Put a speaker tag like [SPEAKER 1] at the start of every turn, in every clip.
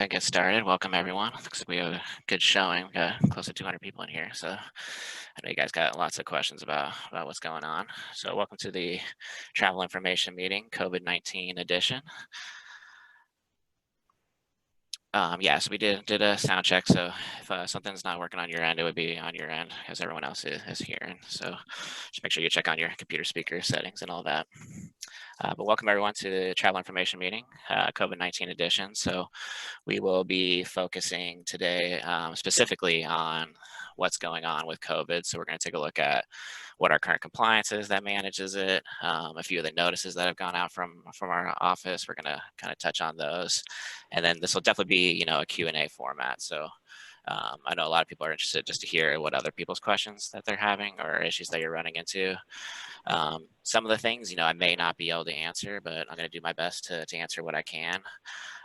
[SPEAKER 1] And get started. Welcome everyone. Looks like we have a good showing. We got close to 200 people in here, so I know you guys got lots of questions about what's going on. So welcome to the travel information meeting, COVID-19 edition. Yeah, so we did a sound check. So if something's not working on your end, it would be on your end as everyone else is hearing. So just make sure you check on your computer speaker settings and all that. But welcome everyone to the travel information meeting, COVID-19 edition. So we will be focusing today specifically on what's going on with COVID. So we're going to take a look at what our current compliance is that manages it, a few of the notices that have gone out from our office. We're going to kind of touch on those, and then this will definitely be a Q&A format. So I know a lot of people are interested just to hear what other people's questions that they're having or issues that you're running into. Some of the things, I may not be able to answer, but I'm going to do my best to answer what I can.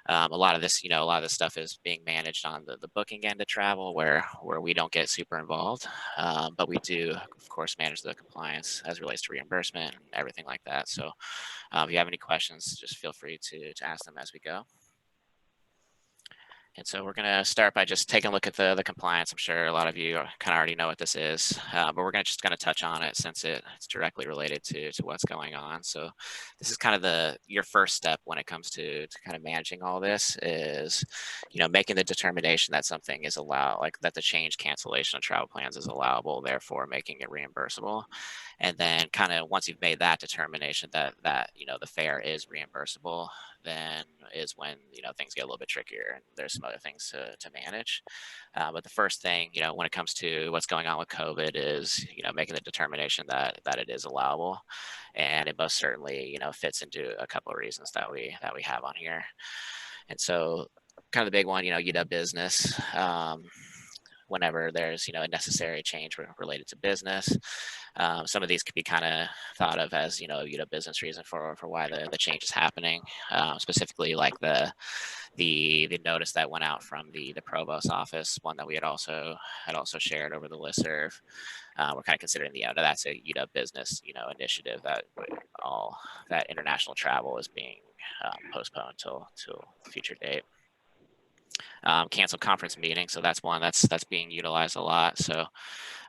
[SPEAKER 1] A lot of this, a lot of this stuff is being managed on the booking end of travel where we don't get super involved. But we do, of course, manage the compliance as it relates to reimbursement and everything like that. So if you have any questions, just feel free to ask them as we go. And so we're going to start by just taking a look at the compliance. I'm sure a lot of you kind of already know what this is, but we're just going to touch on it since it's directly related to what's going on. So this is kind of your first step when it comes to kind of managing all this is, making the determination that something is allowed, like that the change cancellation of travel plans is allowable, therefore making it reimbursable. And then kind of once you've made that determination that the fare is reimbursable, then is when things get a little bit trickier and there's some other things to manage. But the first thing, when it comes to what's going on with COVID is making the determination that it is allowable, and it most certainly fits into a couple of reasons that we have on here. And so kind of the big one, UW business. Whenever there's a necessary change related to business, some of these could be kind of thought of as a business reason for why the change is happening. Specifically, like the notice that went out from the provost office, one that we had also shared over the listserv. We're kind of considering that's a business initiative that all that international travel is being postponed till future date. Canceled conference meeting, so that's one that's being utilized a lot. So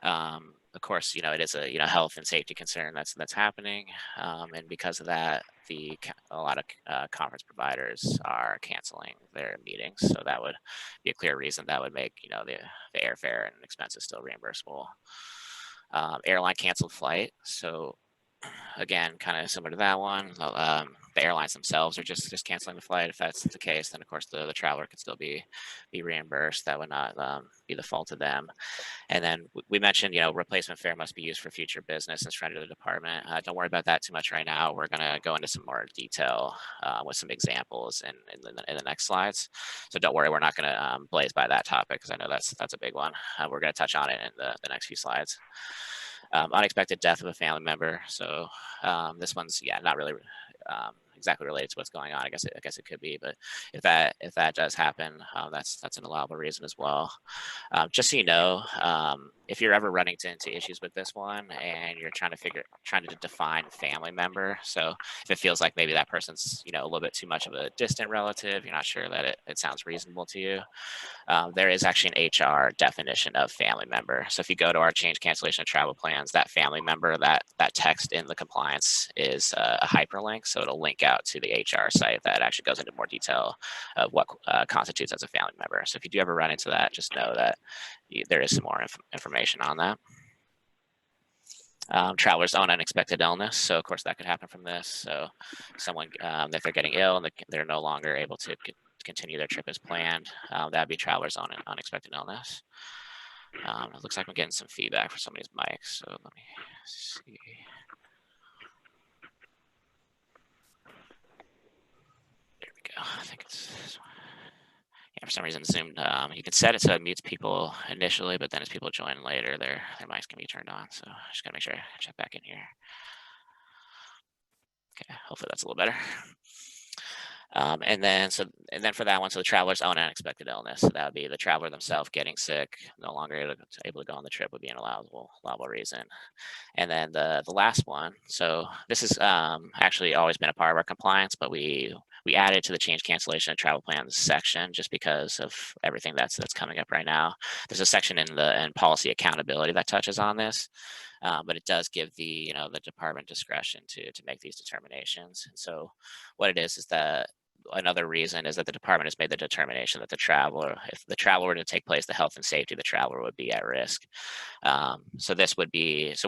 [SPEAKER 1] of course, it is a health and safety concern that's happening, and because of that, a lot of conference providers are canceling their meetings. So that would be a clear reason that would make the airfare and expenses still reimbursable. Airline canceled flight. So again, kind of similar to that one. The airlines themselves are just canceling the flight. If that's the case, then of course the traveler could still be reimbursed. That would not be the fault of them. And then we mentioned, replacement fare must be used for future business and friend of the department. Don't worry about that too much right now. We're going to go into some more detail with some examples in the next slides. So don't worry, we're not going to blaze by that topic because I know that's a big one. We're going to touch on it in the next few slides. Unexpected death of a family member. So this one's not really exactly related to what's going on. I guess it could be, but if that does happen, that's an allowable reason as well. Just so you know, if you're ever running into issues with this one and you're trying to define family member, so if it feels like maybe that person's a little bit too much of a distant relative, you're not sure that it sounds reasonable to you, there is actually an HR definition of family member. So if you go to our change cancellation of travel plans, that family member, that text in the compliance is a hyperlink. So it'll link out to the HR site that actually goes into more detail of what constitutes as a family member. So if you do ever run into that, just know that there is some more information on that. Travelers own unexpected illness. So of course that could happen from this. So someone, if they're getting ill and they're no longer able to continue their trip as planned, that'd be travelers own unexpected illness. It looks like I'm getting some feedback for somebody's mic. So let me see. There we go. I think it's this one. Yeah, for some reason Zoom, you can set it so it mutes people initially, but then as people join later, their mics can be turned on. So I just gotta make sure I check back in here. Okay, hopefully that's a little better. And then for that one, so the traveler's own unexpected illness. So that would be the traveler themselves getting sick, no longer able to go on the trip would be an allowable reason. And then the last one, so this is actually always been a part of our compliance, but we we added to the change cancellation and travel plans section just because of everything that's coming up right now. There's a section in policy accountability that touches on this, but it does give the department discretion to make these determinations. And so what it is that another reason is that the department has made the determination that if the travel were to take place, the health and safety of the traveler would be at risk. So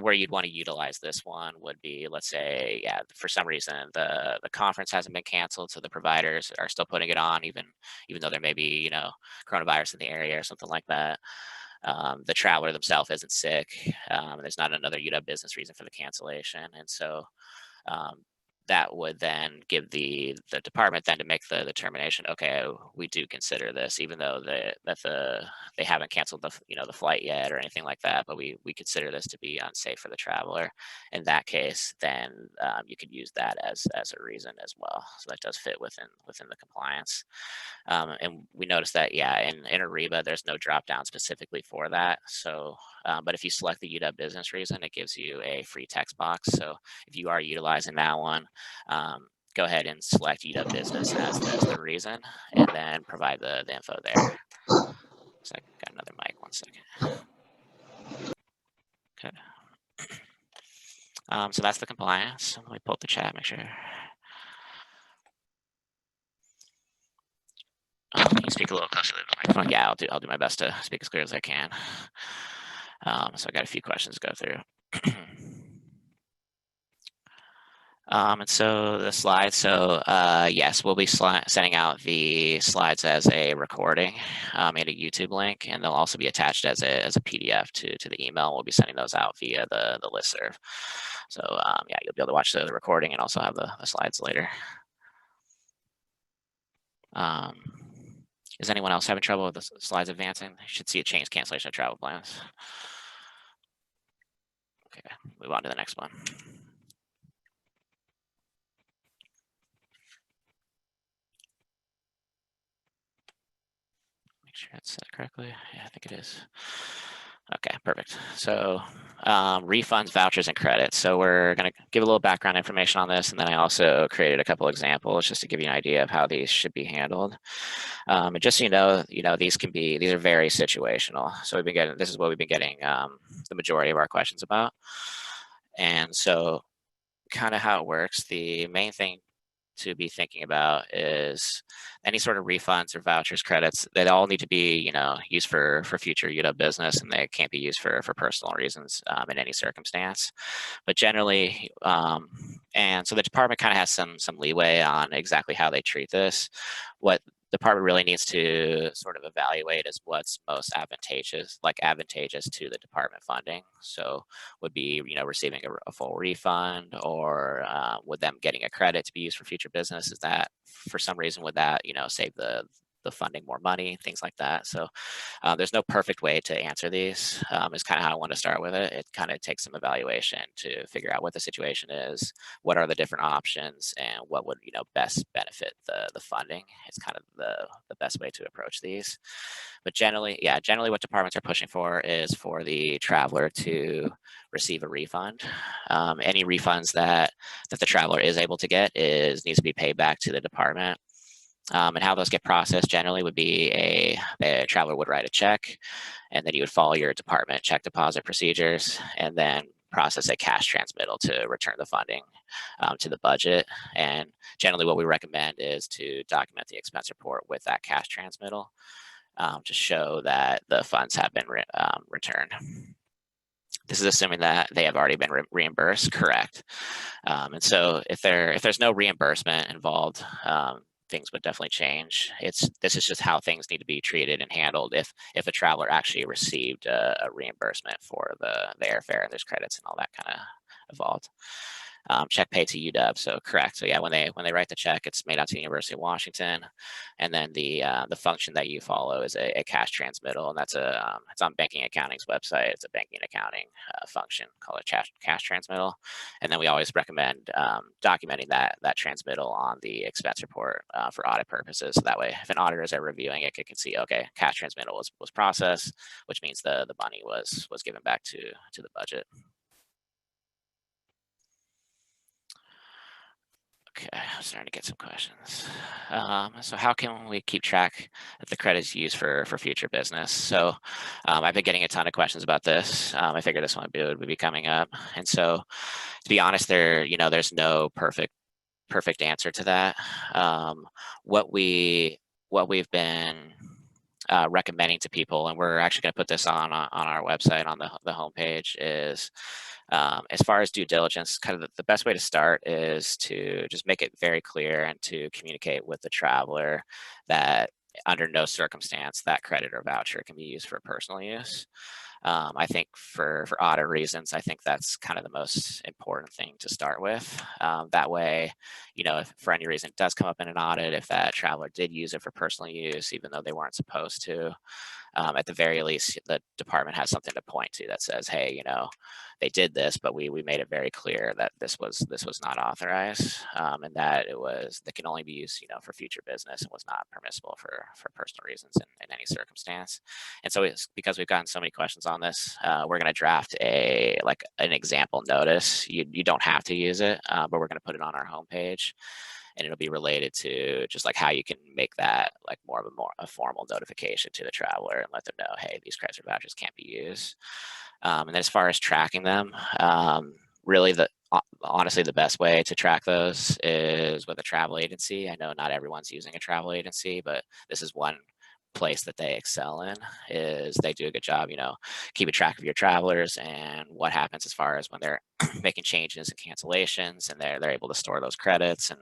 [SPEAKER 1] where you'd want to utilize this one would be, let's say, yeah, for some reason the conference hasn't been canceled, so the providers are still putting it on, even though there may be coronavirus in the area or something like that. The traveler themselves isn't sick. There's not another UW business reason for the cancellation, and so um, that would then give the department then to make the determination. Okay, we do consider this, even though they haven't canceled the flight yet or anything like that, but we consider this to be unsafe for the traveler. In that case, then you could use that as a reason as well. So that does fit within the compliance. And we noticed that, yeah, in Ariba, there's no drop down specifically for that. So, but if you select the UW business reason, it gives you a free text box. So if you are utilizing that one, go ahead and select UW business as the reason, and then provide the info there. So I got another mic, 1 second. Okay. So that's the compliance. Let me pull up the chat, make sure. Can you speak a little closer to the microphone? Yeah, I'll do my best to speak as clear as I can. So I got a few questions to go through. And so the slides, yes, we'll be sending out the slides as a recording and a YouTube link, and they'll also be attached as a PDF to the email. We'll be sending those out via the listserv. So yeah, you'll be able to watch the recording and also have the slides later. Is anyone else having trouble with the slides advancing? You should see a change cancellation of travel plans. Okay, move on to the next one. Make sure it's set correctly. Yeah, I think it is. Okay, perfect. So refunds, vouchers, and credits. So we're going to give a little background information on this, and then I also created a couple examples just to give you an idea of how these should be handled. And just so you know, these are very situational. So this is what we've been getting the majority of our questions about. And so kind of how it works, the main thing to be thinking about is any sort of refunds or vouchers, credits. They all need to be, used for future UW business, and they can't be used for personal reasons in any circumstance. But generally, and so the department kind of has some leeway on exactly how they treat this. What the department really needs to sort of evaluate is what's most advantageous to the department funding. So would be, receiving a full refund, or with them getting a credit to be used for future business. Is that for some reason, would that, save the funding more money, things like that. So there's no perfect way to answer these. Is kind of how I want to start with it. It kind of takes some evaluation to figure out what the situation is, what are the different options, and what would best benefit the funding. It's kind of the best way to approach these. But generally what departments are pushing for is for the traveler to receive a refund. Any refunds that the traveler is able to get needs to be paid back to the department. And how those get processed generally would be the traveler would write a check, and then you would follow your department check deposit procedures, and then process a cash transmittal to return the funding to the budget. And generally what we recommend is to document the expense report with that cash transmittal to show that the funds have been returned. This is assuming that they have already been reimbursed, correct? And so if there's no reimbursement involved, things would definitely change. This is just how things need to be treated and handled if a traveler actually received a reimbursement for the airfare, and there's credits and all that kind of involved. Check paid to UW, so correct. So yeah, when they write the check, it's made out to the University of Washington, and then the function that you follow is a cash transmittal, and that's it's on Banking Accounting's website. It's a banking accounting function called a cash transmittal, and then we always recommend documenting that transmittal on the expense report for audit purposes. So that way, if an auditors are reviewing it, it can see, okay, cash transmittal was processed, which means the money was given back to the budget. Okay, I'm starting to get some questions. So how can we keep track of the credits used for future business? So I've been getting a ton of questions about this. I figured this one would be coming up. And so to be honest, there's no perfect answer to that. What we what we've been recommending to people, and we're actually going to put this on our website on the homepage, is as far as due diligence, kind of the best way to start is to just make it very clear and to communicate with the traveler that under no circumstance that credit or voucher can be used for personal use. I think for audit reasons, I think that's kind of the most important thing to start with. That way, if for any reason it does come up in an audit, if that traveler did use it for personal use, even though they weren't supposed to, at the very least, the department has something to point to that says, "Hey, they did this, but we made it very clear that this was not authorized, and that it was that can only be used, for future business and was not permissible for personal reasons in any circumstance." And so it's because we've gotten so many questions on this, we're going to draft an example notice. You don't have to use it, but we're going to put it on our homepage, and it'll be related to just like how you can make that like more a formal notification to the traveler and let them know, hey, these credits or vouchers can't be used. And then as far as tracking them, really honestly the best way to track those is with a travel agency. I know not everyone's using a travel agency, but this is one place that they excel in. Is they do a good job, keeping track of your travelers and what happens as far as when they're making changes and cancellations, and they're able to store those credits and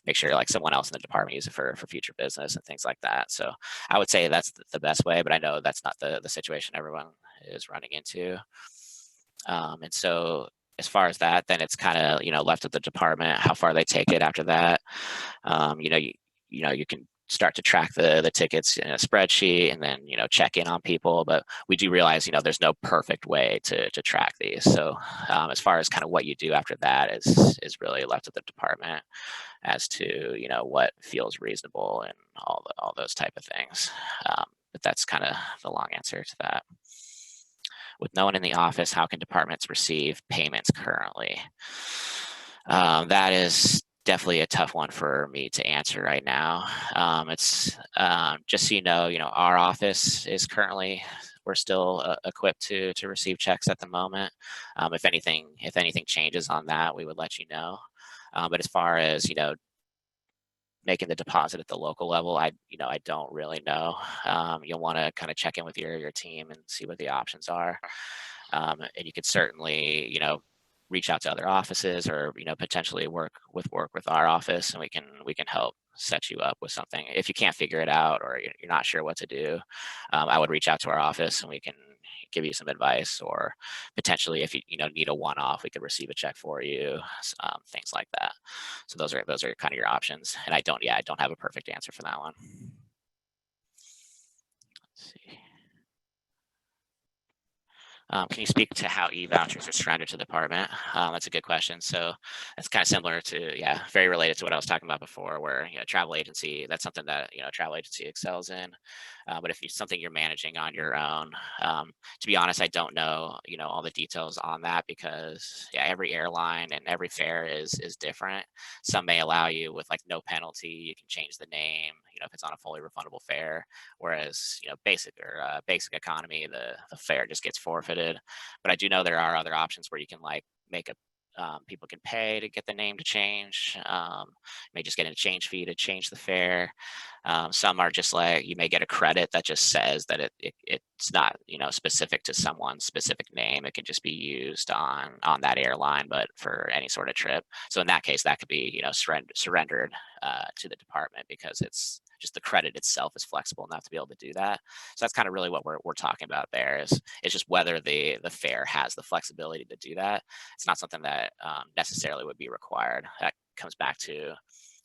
[SPEAKER 1] make sure like someone else in the department use it for future business and things like that. So I would say that's the best way, but I know that's not the situation everyone is running into. And so as far as that, then it's kind of left to the department how far they take it after that. You can start to track the tickets in a spreadsheet and then check in on people, but we do realize there's no perfect way to track these. So as far as kind of what you do after that is really left to the department as to what feels reasonable and all those type of things. But that's kind of the long answer to that. With no one in the office, how can departments receive payments currently? That is definitely a tough one for me to answer right now. It's just so our office is currently, we're still equipped to receive checks at the moment. If anything changes on that, we would let you know. But as far as making the deposit at the local level, I don't really know. You'll want to kind of check in with your team and see what the options are. And you could certainly, reach out to other offices, or potentially work with our office, and we can help set you up with something. If you can't figure it out or you're not sure what to do, I would reach out to our office and we can give you some advice, or potentially if you need a one-off, we could receive a check for you, things like that. So those are kind of your options, and I don't have a perfect answer for that one. Let's see. Can you speak to how e-vouchers are surrendered to the department? That's a good question. So it's kind of similar to, yeah, very related to what I was talking about before, where travel agency, that's something that travel agency excels in. But if it's something you're managing on your own, to be honest, I don't know all the details on that, because yeah, every airline and every fare is different. Some may allow you with like no penalty, you can change the name, if it's on a fully refundable fare. Whereas, basic economy, the fare just gets forfeited. But I do know there are other options where you can like make a people can pay to get the name to change. You may just get a change fee to change the fare. Some are just like you may get a credit that just says that it's not specific to someone's specific name. It can just be used on that airline, but for any sort of trip. So in that case, that could be surrendered to the department, because it's just the credit itself is flexible enough to be able to do that. So that's kind of really what we're talking about there, is it's just whether the fare has the flexibility to do that. It's not something that necessarily would be required. That comes back to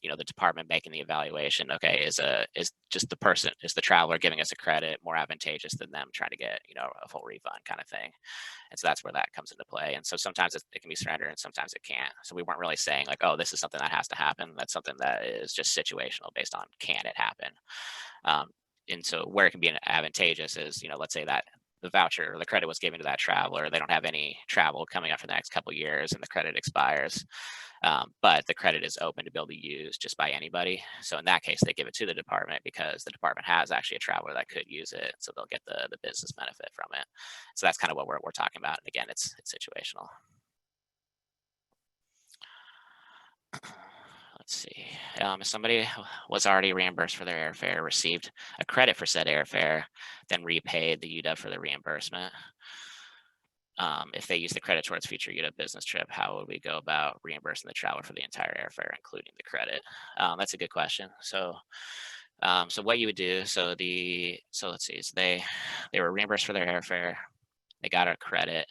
[SPEAKER 1] the department making the evaluation. Okay, is the traveler giving us a credit more advantageous than them trying to get a full refund kind of thing. And so that's where that comes into play. And so sometimes it can be surrendered and sometimes it can't. So we weren't really saying like, oh, this is something that has to happen. That's something that is just situational based on can it happen. um, and so where it can be advantageous is let's say that the voucher or the credit was given to that traveler. They don't have any travel coming up for the next couple years, and the credit expires. But the credit is open to be able to use just by anybody. So in that case, they give it to the department because the department has actually a traveler that could use it, so they'll get the business benefit from it. So that's kind of what we're talking about. And again, it's situational. Let's see. If somebody was already reimbursed for their airfare, received a credit for said airfare, then repaid the UW for the reimbursement. If they use the credit towards future UW business trip, how would we go about reimbursing the traveler for the entire airfare, including the credit? That's a good question. So what you would do? So let's see. So they were reimbursed for their airfare. They got a credit,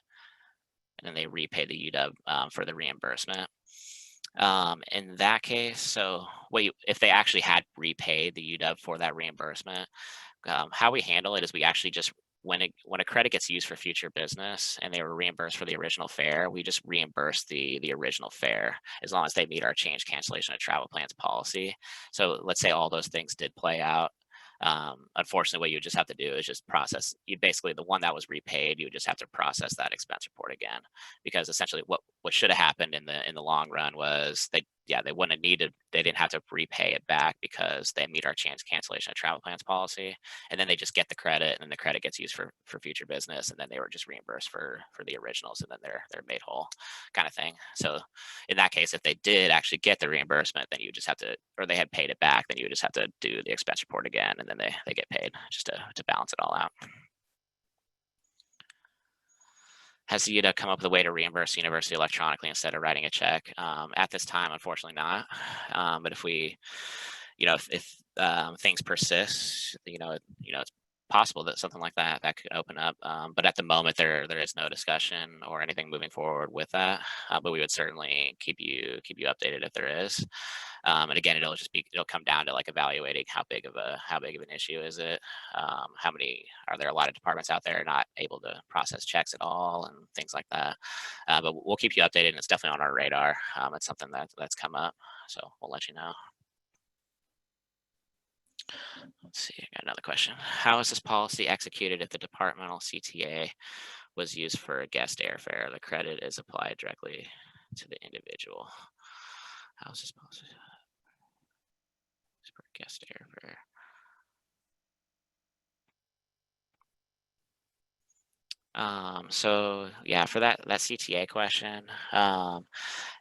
[SPEAKER 1] and then they repaid the UW for the reimbursement. In that case, so if they actually had repaid the UW for that reimbursement, how we handle it is we actually just when a credit gets used for future business and they were reimbursed for the original fare, we just reimburse the original fare as long as they meet our change cancellation of travel plans policy. So let's say all those things did play out. Unfortunately, what you would just have to do is just process. You basically the one that was repaid, you would just have to process that expense report again, because essentially what should have happened in the long run was they wouldn't have needed they didn't have to repay it back because they meet our change cancellation of travel plans policy, and then they just get the credit, and then the credit gets used for future business, and then they were just reimbursed for the originals, and then they're made whole, kind of thing. So in that case, if they did actually get the reimbursement, then you just have to, or they had paid it back, then you would just have to do the expense report again, and then they get paid just to balance it all out. Has the UW come up with a way to reimburse the university electronically instead of writing a check? At this time, unfortunately not. But if we, if things persist, it's possible that something like that could open up. But at the moment, there is no discussion or anything moving forward with that. But we would certainly keep you updated if there is. And again, it'll come down to like evaluating how big of an issue is it. How many are there? A lot of departments out there not able to process checks at all and things like that. But we'll keep you updated, and it's definitely on our radar. It's something that's come up, so we'll let you know. Let's see, I got another question. How is this policy executed if the departmental CTA was used for a guest airfare? The credit is applied directly to the individual. How is this policy for guest airfare? So yeah, for that CTA question,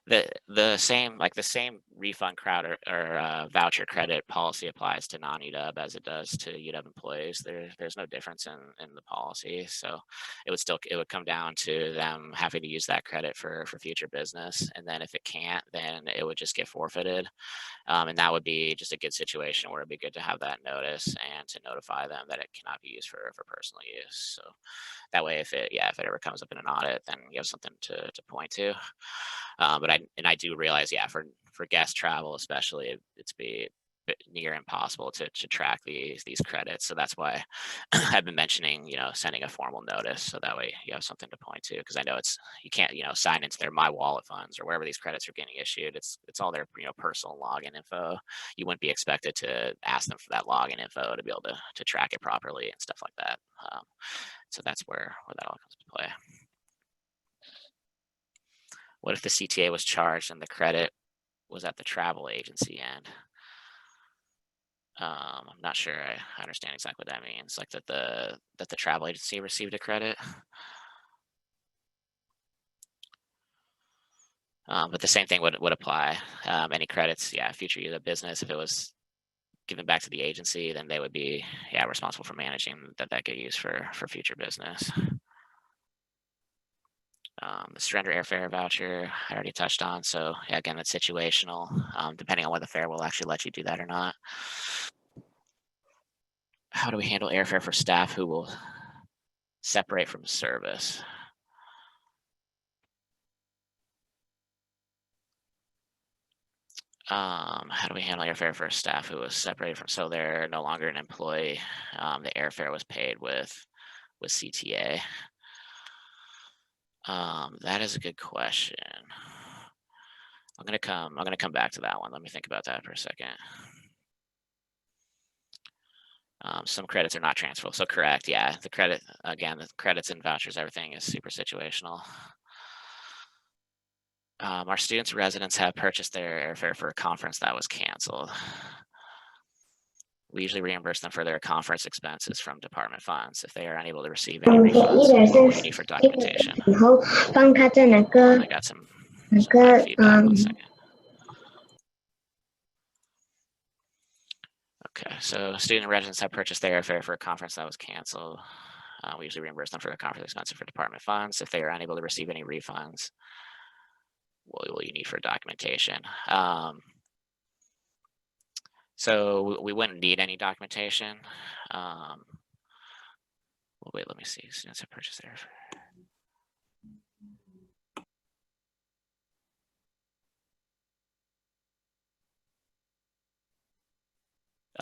[SPEAKER 1] the same refund crowd or voucher credit policy applies to non-UW as it does to UW employees. There's no difference in the policy, so it would come down to them having to use that credit for future business, and then if it can't, then it would just get forfeited. And that would be just a good situation where it'd be good to have that notice and to notify them that it cannot be used for personal use. So that way, if it ever comes up in an audit, then you have something to point to. But I do realize, yeah, for guest travel especially, it's be near impossible to track these credits. So that's why I've been mentioning, sending a formal notice, so that way you have something to point to. Because I know you can't, sign into their My Wallet funds or wherever these credits are getting issued. It's all their personal login info. You wouldn't be expected to ask them for that login info to be able to track it properly and stuff like that. So that's where that all comes into play. What if the CTA was charged and the credit was at the travel agency end? I'm not sure I understand exactly what that means. Like that the travel agency received a credit. But the same thing would apply. Any credits, yeah, future use of business, if it was given back to the agency, then they would be, yeah, responsible for managing that get used for future business. The surrender airfare voucher I already touched on. So yeah, again, it's situational. Depending on whether the fare will actually let you do that or not. How do we handle airfare for staff who will separate from service? How do we handle airfare for staff who was separated from, so they're no longer an employee? The airfare was paid with CTA. That is a good question. I'm gonna come back to that one. Let me think about that for a second. Some credits are not transferable. So correct, yeah. The credit again, the credits and vouchers, everything is super situational. Our students' residents have purchased their airfare for a conference that was canceled. We usually reimburse them for their conference expenses from department funds. If they are unable to receive any refunds, what will you need for documentation? I got some mic feedback. 1 second. Okay, so student residents have purchased their airfare for a conference that was canceled. We usually reimburse them for the conference expenses for department funds. If they are unable to receive any refunds, what will you need for documentation? So we wouldn't need any documentation. Well, wait, let me see. Students have purchased their airfare.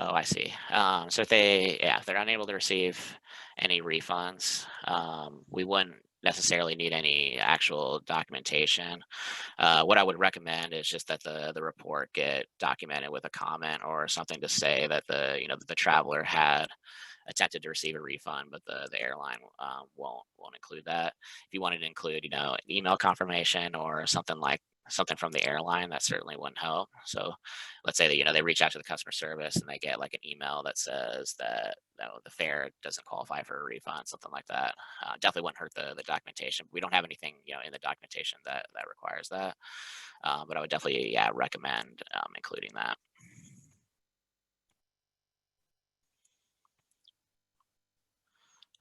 [SPEAKER 1] Oh, I see. So if they're unable to receive any refunds, we wouldn't necessarily need any actual documentation. What I would recommend is just that the report get documented with a comment or something to say that the traveler had attempted to receive a refund, but the airline won't include that. If you wanted to include, an email confirmation or something from the airline, that certainly wouldn't help. So let's say that they reach out to the customer service and they get like an email that says that the fare doesn't qualify for a refund, something like that. Definitely wouldn't hurt the documentation. We don't have anything in the documentation that requires that, but I would definitely recommend including that.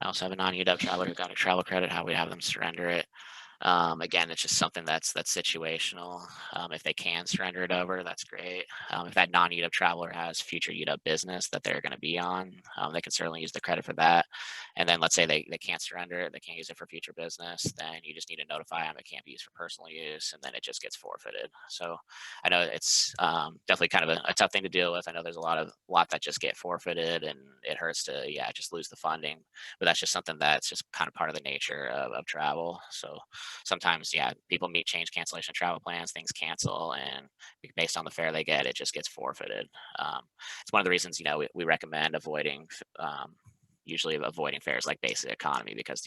[SPEAKER 1] I also have a non-UW traveler who got a travel credit. How we have them surrender it. Again, it's just something that's situational. If they can surrender it over, that's great. If that non-UW traveler has future UW business that they're going to be on, they can certainly use the credit for that. And then let's say they can't surrender it, they can't use it for future business, then you just need to notify them it can't be used for personal use, and then it just gets forfeited. So I know it's definitely kind of a tough thing to deal with. I know there's a lot that just get forfeited, and it hurts to just lose the funding. But that's just something that's just kind of part of the nature of travel. So sometimes, people meet change cancellation travel plans, things cancel, and based on the fare they get, it just gets forfeited. It's one of the reasons, we recommend usually avoiding fares like basic economy, because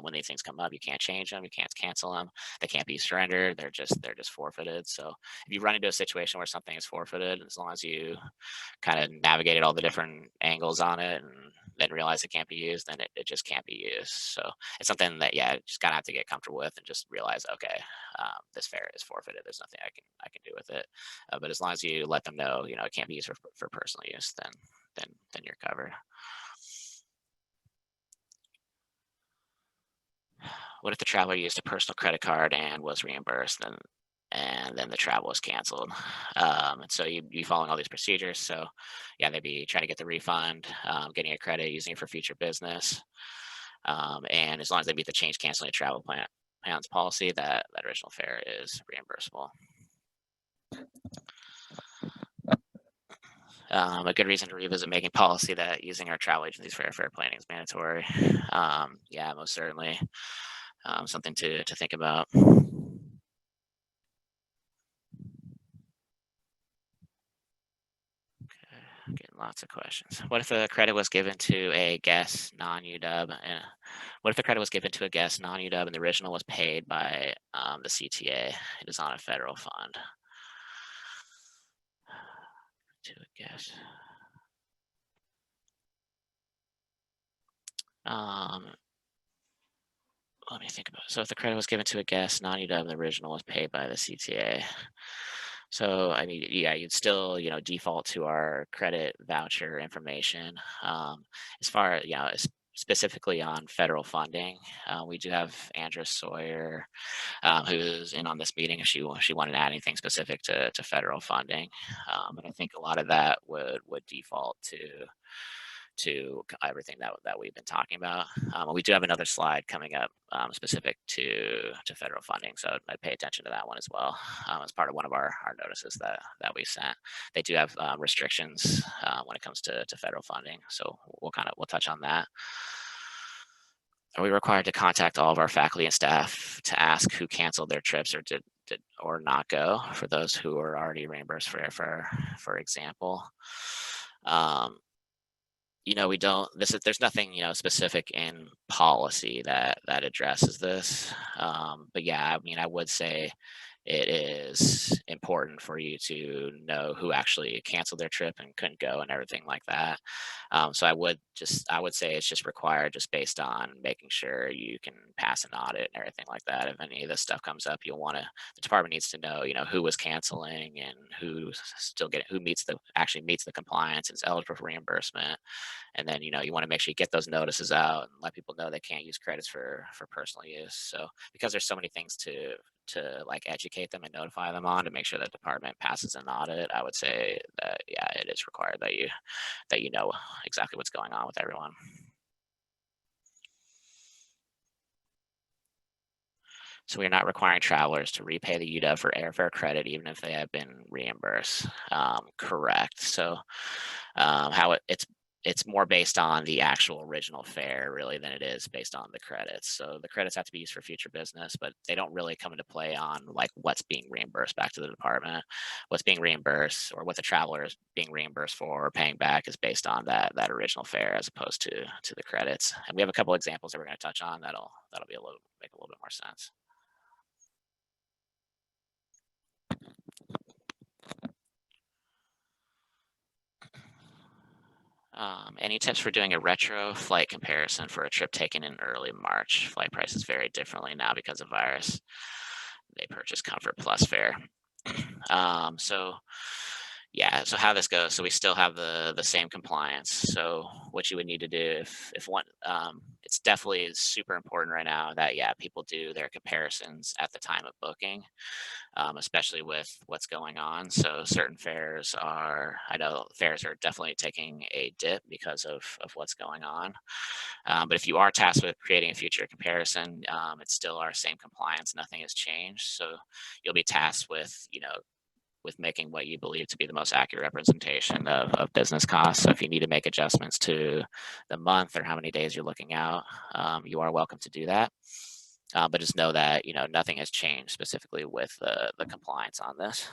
[SPEAKER 1] when these things come up, you can't change them, you can't cancel them, they can't be surrendered, they're just forfeited. So if you run into a situation where something is forfeited, as long as you kind of navigated all the different angles on it and then realize it can't be used, then it just can't be used. So it's something that just kind of have to get comfortable with and just realize, okay, this fare is forfeited. There's nothing I can do with it. But as long as you let them know, it can't be used for personal use, then you're covered. What if the traveler used a personal credit card and was reimbursed, and then the travel was canceled? And so you'd be following all these procedures. So they'd be trying to get the refund, getting a credit, using it for future business. And as long as they meet the change canceling a travel plans policy, that original fare is reimbursable. A good reason to revisit making policy that using our travel agencies for airfare planning is mandatory. Most certainly. Something to think about. Getting lots of questions. What if a credit was given to a guest non-UW? What if the credit was given to a guest non-UW and the original was paid by the CTA? It is on a federal fund. To a guest. Let me think about it. So if the credit was given to a guest non-UW and the original was paid by the CTA. So I mean, you'd still, default to our credit voucher information. As far as, specifically on federal funding, we do have Andrea Sawyer, who's in on this meeting if she wanted to add anything specific to federal funding. But I think a lot of that would default to everything that we've been talking about. We do have another slide coming up specific to federal funding, so I'd pay attention to that one as well, as part of one of our notices that we sent. They do have restrictions when it comes to federal funding, so we'll touch on that. Are we required to contact all of our faculty and staff to ask who canceled their trips or did or not go, for those who are already reimbursed for airfare, for example? We don't. There's nothing specific in policy that addresses this. But yeah, I mean, I would say it is important for you to know who actually canceled their trip and couldn't go and everything like that. So I would say it's just required just based on making sure you can pass an audit and everything like that. If any of this stuff comes up, the department needs to know, who was canceling and who actually meets the compliance and is eligible for reimbursement. And then you want to make sure you get those notices out and let people know they can't use credits for personal use. So because there's so many things to like educate them and notify them on to make sure that department passes an audit, I would say that yeah, it is required that you know exactly what's going on with everyone. So we're not requiring travelers to repay the UW for airfare credit, even if they have been reimbursed. Correct. So it's more based on the actual original fare really than it is based on the credits. So the credits have to be used for future business, but they don't really come into play on like what's being reimbursed back to the department. What's being reimbursed or what the traveler is being reimbursed for or paying back is based on that original fare as opposed to the credits. And we have a couple examples that we're going to touch on that'll be a little make a little bit more sense. Any tips for doing a retro flight comparison for a trip taken in early March? Flight prices vary differently now because of virus. They purchase Comfort Plus fare. So yeah, so how this goes, so we still have the same compliance. So what you would need to do if one, it's definitely super important right now that yeah, people do their comparisons at the time of booking, especially with what's going on. So certain fares are, I know fares are definitely taking a dip because of what's going on. But if you are tasked with creating a future comparison, it's still our same compliance. Nothing has changed. So you'll be tasked with making what you believe to be the most accurate representation of business costs. So if you need to make adjustments to the month or how many days you're looking out, you are welcome to do that. But just know that nothing has changed specifically with the compliance on this.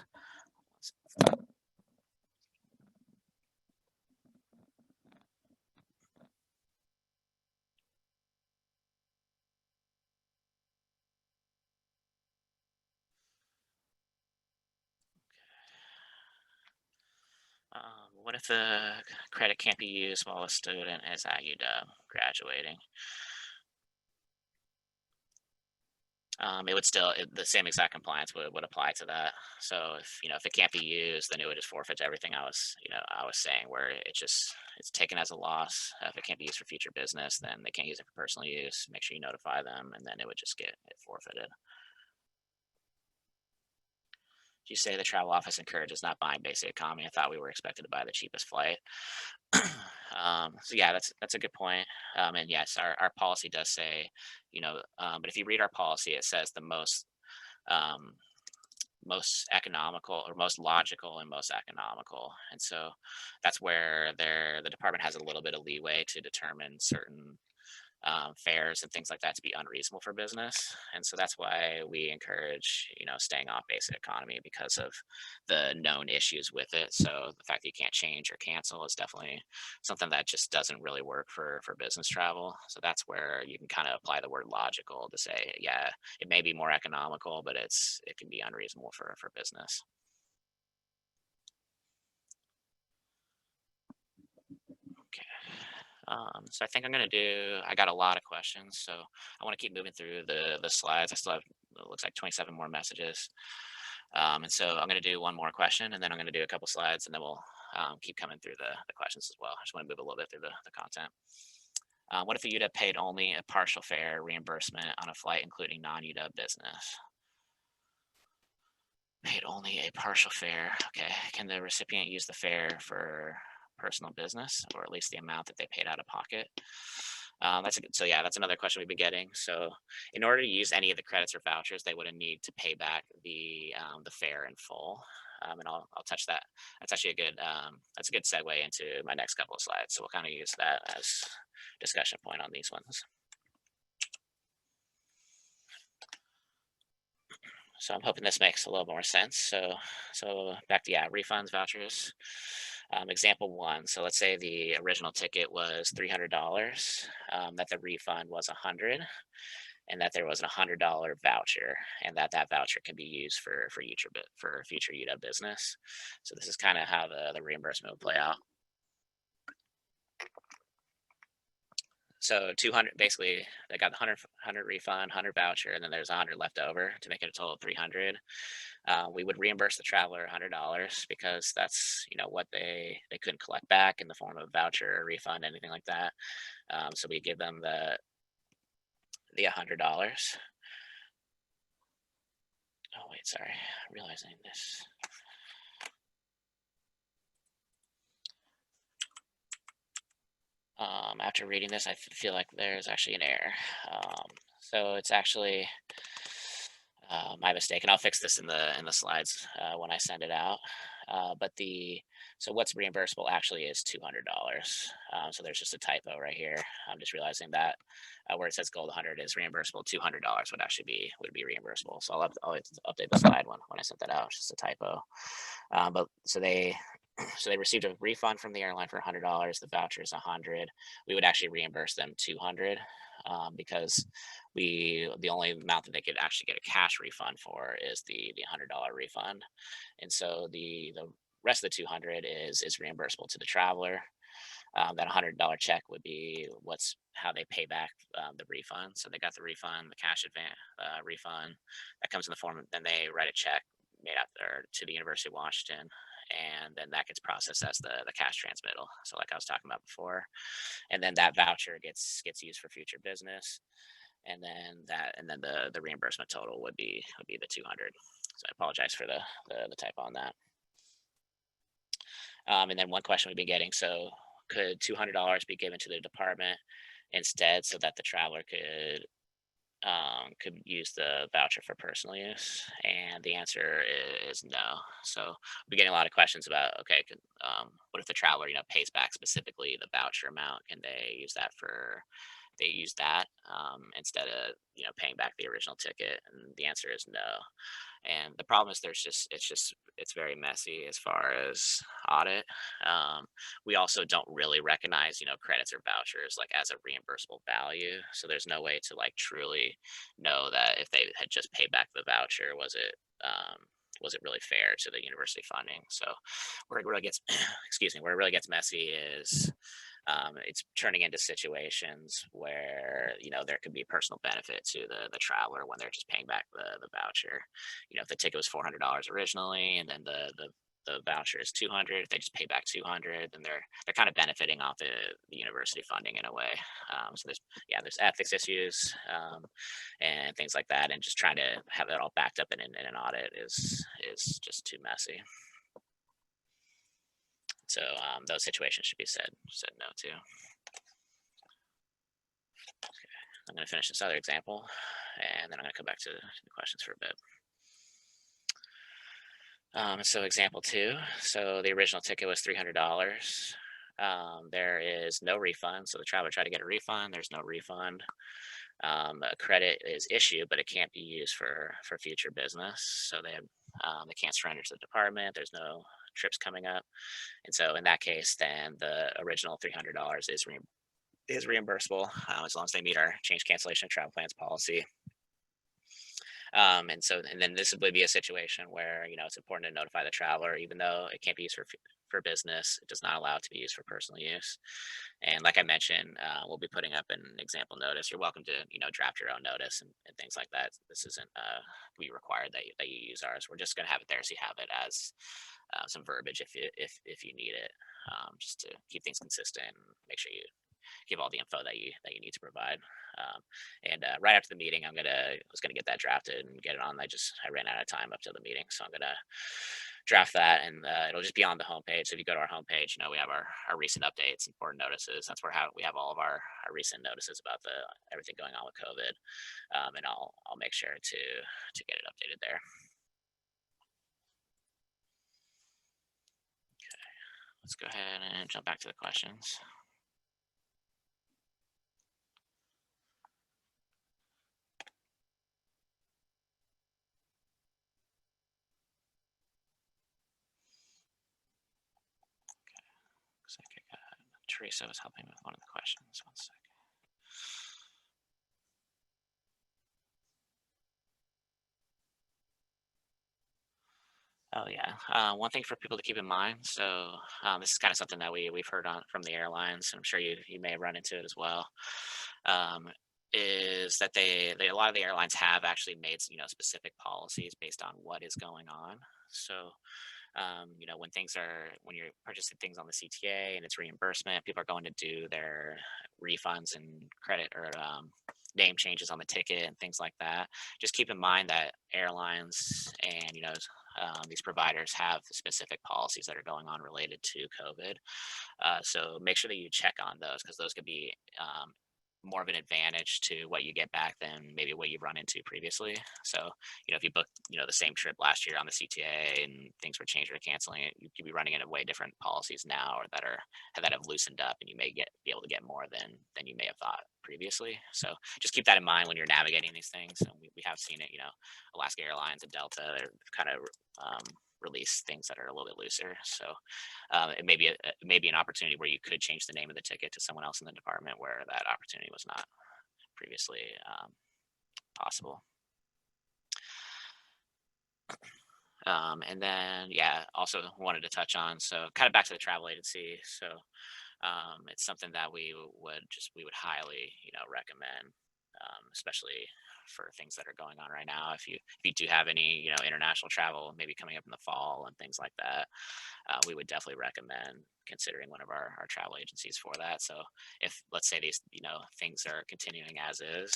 [SPEAKER 1] What if the credit can't be used while a student is at UW graduating? It would still the same exact compliance would apply to that. So if it can't be used, then it would just forfeit everything I was saying where it's taken as a loss. If it can't be used for future business, then they can't use it for personal use. Make sure you notify them, and then it would just get it forfeited. You say the travel office encourages not buying basic economy. I thought we were expected to buy the cheapest flight. So yeah, that's a good point. And yes, our policy does say, but if you read our policy, it says the um, most economical or most logical and most economical. And so that's where the department has a little bit of leeway to determine certain fares and things like that to be unreasonable for business. And so that's why we encourage, staying off basic economy because of the known issues with it. So the fact that you can't change or cancel is definitely something that just doesn't really work for business travel. So that's where you can kind of apply the word logical to say, yeah, it may be more economical, but it can be unreasonable for business. Okay. So I think I got a lot of questions, so I want to keep moving through the slides. I still have, it looks like 27 more messages. And so I'm going to do one more question and then I'm going to do a couple slides and then we'll keep coming through the questions as well. I just want to move a little bit through the content. What if a UW paid only a partial fare reimbursement on a flight including non-UW business? Paid only a partial fare. Okay. Can the recipient use the fare for personal business or at least the amount that they paid out of pocket? So yeah, that's another question we've been getting. So in order to use any of the credits or vouchers, they would need to pay back the fare in full. And I'll touch that. That's a good segue into my next couple of slides. So we'll kind of use that as discussion point on these ones. So I'm hoping this makes a little more sense. So back to yeah, refunds, vouchers. Example one. So let's say the original ticket was $300, that the refund was 100, and that there was a $100 voucher, and that voucher can be used for future UW business. So this is kind of how the reimbursement would play out. So 200, basically they got the 100 refund, 100 voucher, and then there's 100 left over to make it a total of 300. We would reimburse the traveler $100 because that's what they couldn't collect back in the form of a voucher or refund, anything like that. So we give them the $100. Oh wait, sorry, I'm realizing this. After reading this, I feel like there's actually an error. So it's actually my mistake, and I'll fix this in the slides when I send it out. But so what's reimbursable actually is $200. So there's just a typo right here. I'm just realizing that where it says gold 100 is reimbursable, $200 would be reimbursable. So I'll update the slide when I sent that out. It's just a typo. But so they received a refund from the airline for $100. The voucher is 100. We would actually reimburse them 200 because the only amount that they could actually get a cash refund for is the $100 refund, and so the rest of the 200 is reimbursable to the traveler. That $100 check would be how they pay back the refund. So they got the refund, the cash advance refund that comes in the form, then they write a check made out there to the University of Washington, and then that gets processed as the cash transmittal. So like I was talking about before, and then that voucher gets used for future business, and then the reimbursement total would be the 200. So I apologize for the typo on that. And then one question we've been getting: so could $200 be given to the department instead, so that the traveler could use the voucher for personal use? And the answer is no. So we're getting a lot of questions about, okay, what if the traveler pays back specifically the voucher amount? Can they use that instead of paying back the original ticket? And the answer is no. And the problem is it's very messy as far as audit. We also don't really recognize credits or vouchers like as a reimbursable value, so there's no way to like truly know that if they had just paid back the voucher, was it really fair to the university funding. So where it really gets excuse me, where it really gets messy is it's turning into situations where there could be personal benefit to the traveler when they're just paying back the voucher. If the ticket was $400 originally, and then the voucher is 200, if they just pay back 200, then they're kind of benefiting off the university funding in a way. So there's ethics issues and things like that, and just trying to have that all backed up in an audit is just too messy. So those situations should be said no to. Okay. I'm going to finish this other example, and then I'm going to come back to the questions for a bit. So example 2. So the original ticket was $300. There is no refund. So the traveler tried to get a refund. There's no refund. A credit is issued, but it can't be used for future business. So they can't surrender to the department. There's no trips coming up. And so in that case, then the original $300 is reimbursable as long as they meet our change cancellation of travel plans policy. And then this would be a situation where it's important to notify the traveler, even though it can't be used for business, it does not allow it to be used for personal use. And like I mentioned, we'll be putting up an example notice. You're welcome to draft your own notice and things like that. This isn't we required that you use ours. We're just going to have it there so you have it as some verbiage if you need it, just to keep things consistent and make sure you give all the info that you need to provide. And right after the meeting, I was gonna get that drafted and get it on. I ran out of time up to the meeting, so I'm gonna draft that, and it'll just be on the homepage. So if you go to our homepage, we have our recent updates, important notices. That's where we have all of our recent notices about everything going on with COVID, and I'll make sure to get it updated there. Okay, let's go ahead and jump back to the questions. second. Teresa was helping with one of the questions. One second. Oh yeah. One thing for people to keep in mind. So this is kind of something that we've heard on from the airlines. I'm sure you may have run into it as well. Um, is that they a lot of the airlines have actually made specific policies based on what is going on. So when you're purchasing things on the CTA and it's reimbursement, people are going to do their refunds and credit or name changes on the ticket and things like that. Just keep in mind that airlines and these providers have specific policies that are going on related to COVID. So make sure that you check on those because those could be more of an advantage to what you get back than maybe what you've run into previously. So, if you booked, the same trip last year on the CTA and things were changed or canceling it, you could be running into way different policies now or that have loosened up and you may be able to get more than you may have thought previously. So just keep that in mind when you're navigating these things. And we have seen it, Alaska Airlines and Delta, they're kind of release things that are a little bit looser. So it may be an opportunity where you could change the name of the ticket to someone else in the department where that opportunity was not previously possible. And then, yeah, also wanted to touch on, so kind of back to the travel agency. So it's something that we would highly, recommend, especially for things that are going on right now. If you do have any, international travel maybe coming up in the fall and things like that, we would definitely recommend considering one of our travel agencies for that. So if let's say these things are continuing as is,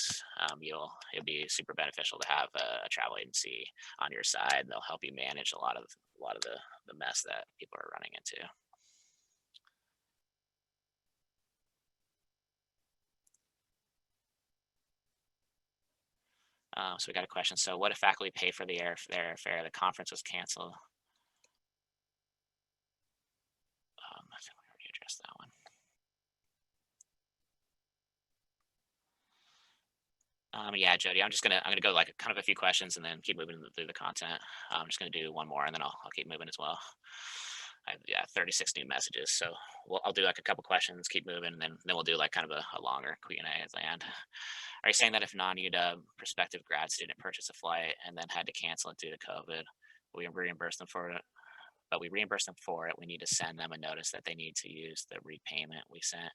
[SPEAKER 1] it'll be super beneficial to have a travel agency on your side. They'll help you manage a lot of the mess that people are running into. So we got a question. So what if faculty pay for their airfare? The conference was canceled. I think we already addressed that one. Yeah, Jody, I'm gonna go like kind of a few questions and then keep moving through the content. I'm just gonna do one more and then I'll keep moving as well. Yeah, 36 new messages. So I'll do like a couple questions, keep moving, and then we'll do like kind of a longer Q&A at the end. Are you saying that if non-UW prospective grad student purchased a flight and then had to cancel it due to COVID, we reimburse them for it? But we reimburse them for it. We need to send them a notice that they need to use the repayment we sent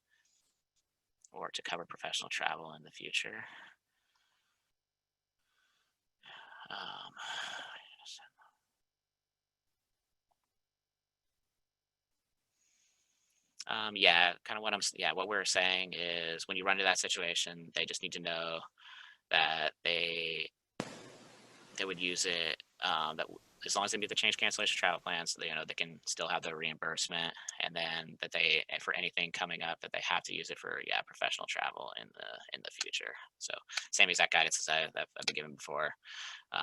[SPEAKER 1] or to cover professional travel in the future. Um, yeah, kind of yeah, what we're saying is when you run into that situation, they just need to know that they would use it, as long as they meet the change cancellation travel plans, they can still have the reimbursement, and then that they for anything coming up that they have to use it for professional travel in the future. So same exact guidance as I've been given before.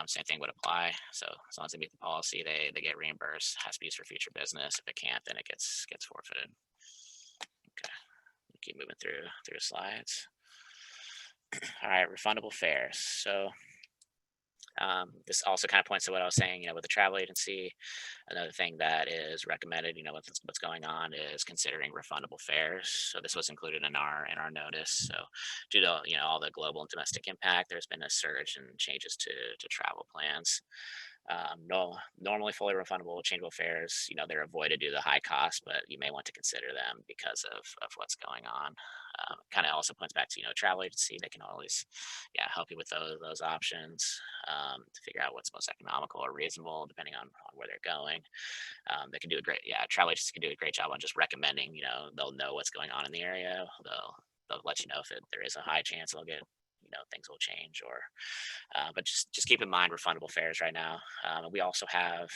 [SPEAKER 1] Same thing would apply. So as long as they meet the policy, they get reimbursed. Has to be used for future business. If it can't, then it gets forfeited. Okay, keep moving through the slides. All right, refundable fares. So this also kind of points to what I was saying, with the travel agency. Another thing that is recommended, what's going on is considering refundable fares. So this was included in our notice. So due to all the global and domestic impact, there's been a surge in changes to travel plans. No, normally fully refundable changeable fares, they're avoided due to the high cost, but you may want to consider them because of what's going on. Kind of also points back to travel agency. They can always help you with those options, to figure out what's most economical or reasonable depending on where they're going. They can do a great travel agencies can do a great job on just recommending. They'll know what's going on in the area. They'll let you know if there is a high chance they'll get things will change, or but just keep in mind refundable fares right now. We also have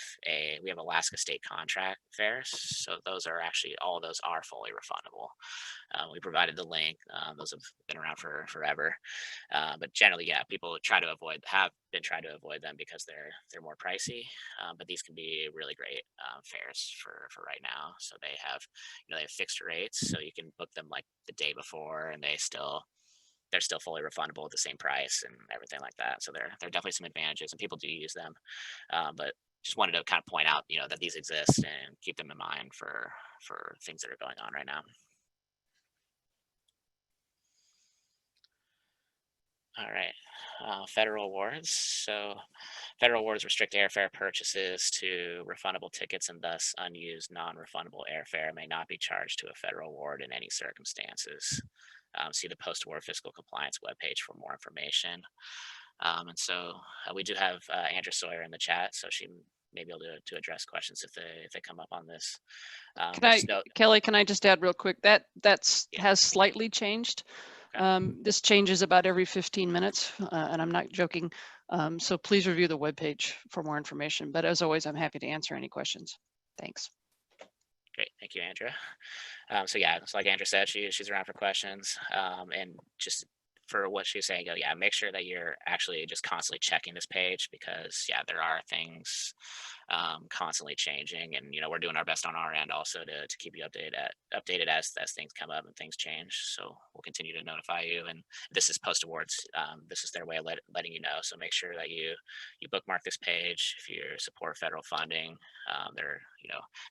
[SPEAKER 1] Alaska state contract fares, so those are actually all of those are fully refundable. We provided the link. Those have been around for forever, but generally, people have been trying to avoid them because they're more pricey. But these can be really great fares for right now. So they have fixed rates, so you can book them like the day before, and they're still fully refundable at the same price and everything like that. So there are definitely some advantages, and people do use them. But just wanted to kind of point out, that these exist and keep them in mind for things that are going on right now. All right. Federal awards. So, federal awards restrict airfare purchases to refundable tickets, and thus unused non-refundable airfare may not be charged to a federal award in any circumstances. See the post-award fiscal compliance webpage for more information. And so we do have Andrea Sawyer in the chat, so she may be able to address questions if they come up on this.
[SPEAKER 2] Can
[SPEAKER 1] But
[SPEAKER 2] I,
[SPEAKER 1] just note,
[SPEAKER 2] Kelly, can I just add real quick that
[SPEAKER 1] yeah,
[SPEAKER 2] has slightly changed.
[SPEAKER 1] okay.
[SPEAKER 2] This changes about every 15 minutes, and I'm not joking. So please review the webpage for more information. But as always, I'm happy to answer any questions. Thanks.
[SPEAKER 1] Great, thank you, Andrea. So yeah, it's like Andrea said, she's around for questions. And just for what she was saying, yeah, make sure that you're actually just constantly checking this page, because yeah, there are things constantly changing, and we're doing our best on our end also to keep you updated as things come up and things change. So we'll continue to notify you. And this is post awards. This is their way of letting you know. So make sure that you bookmark this page if you support federal funding. They're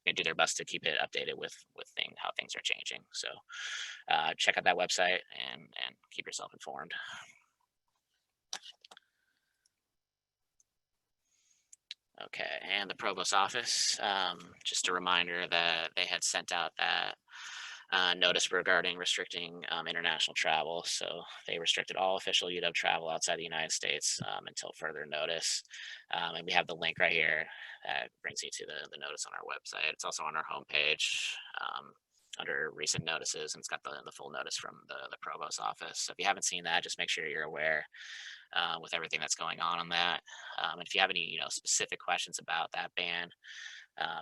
[SPEAKER 1] going to do their best to keep it updated with how things are changing. So check out that website and keep yourself informed. Okay, and the provost office, just a reminder that they had sent out that notice regarding restricting international travel. So they restricted all official UW travel outside the United States until further notice. And we have the link right here that brings you to the notice on our website. It's also on our homepage under recent notices, and it's got the full notice from the provost office. So if you haven't seen that, just make sure you're aware with everything that's going on that. And if you have any specific questions about that ban,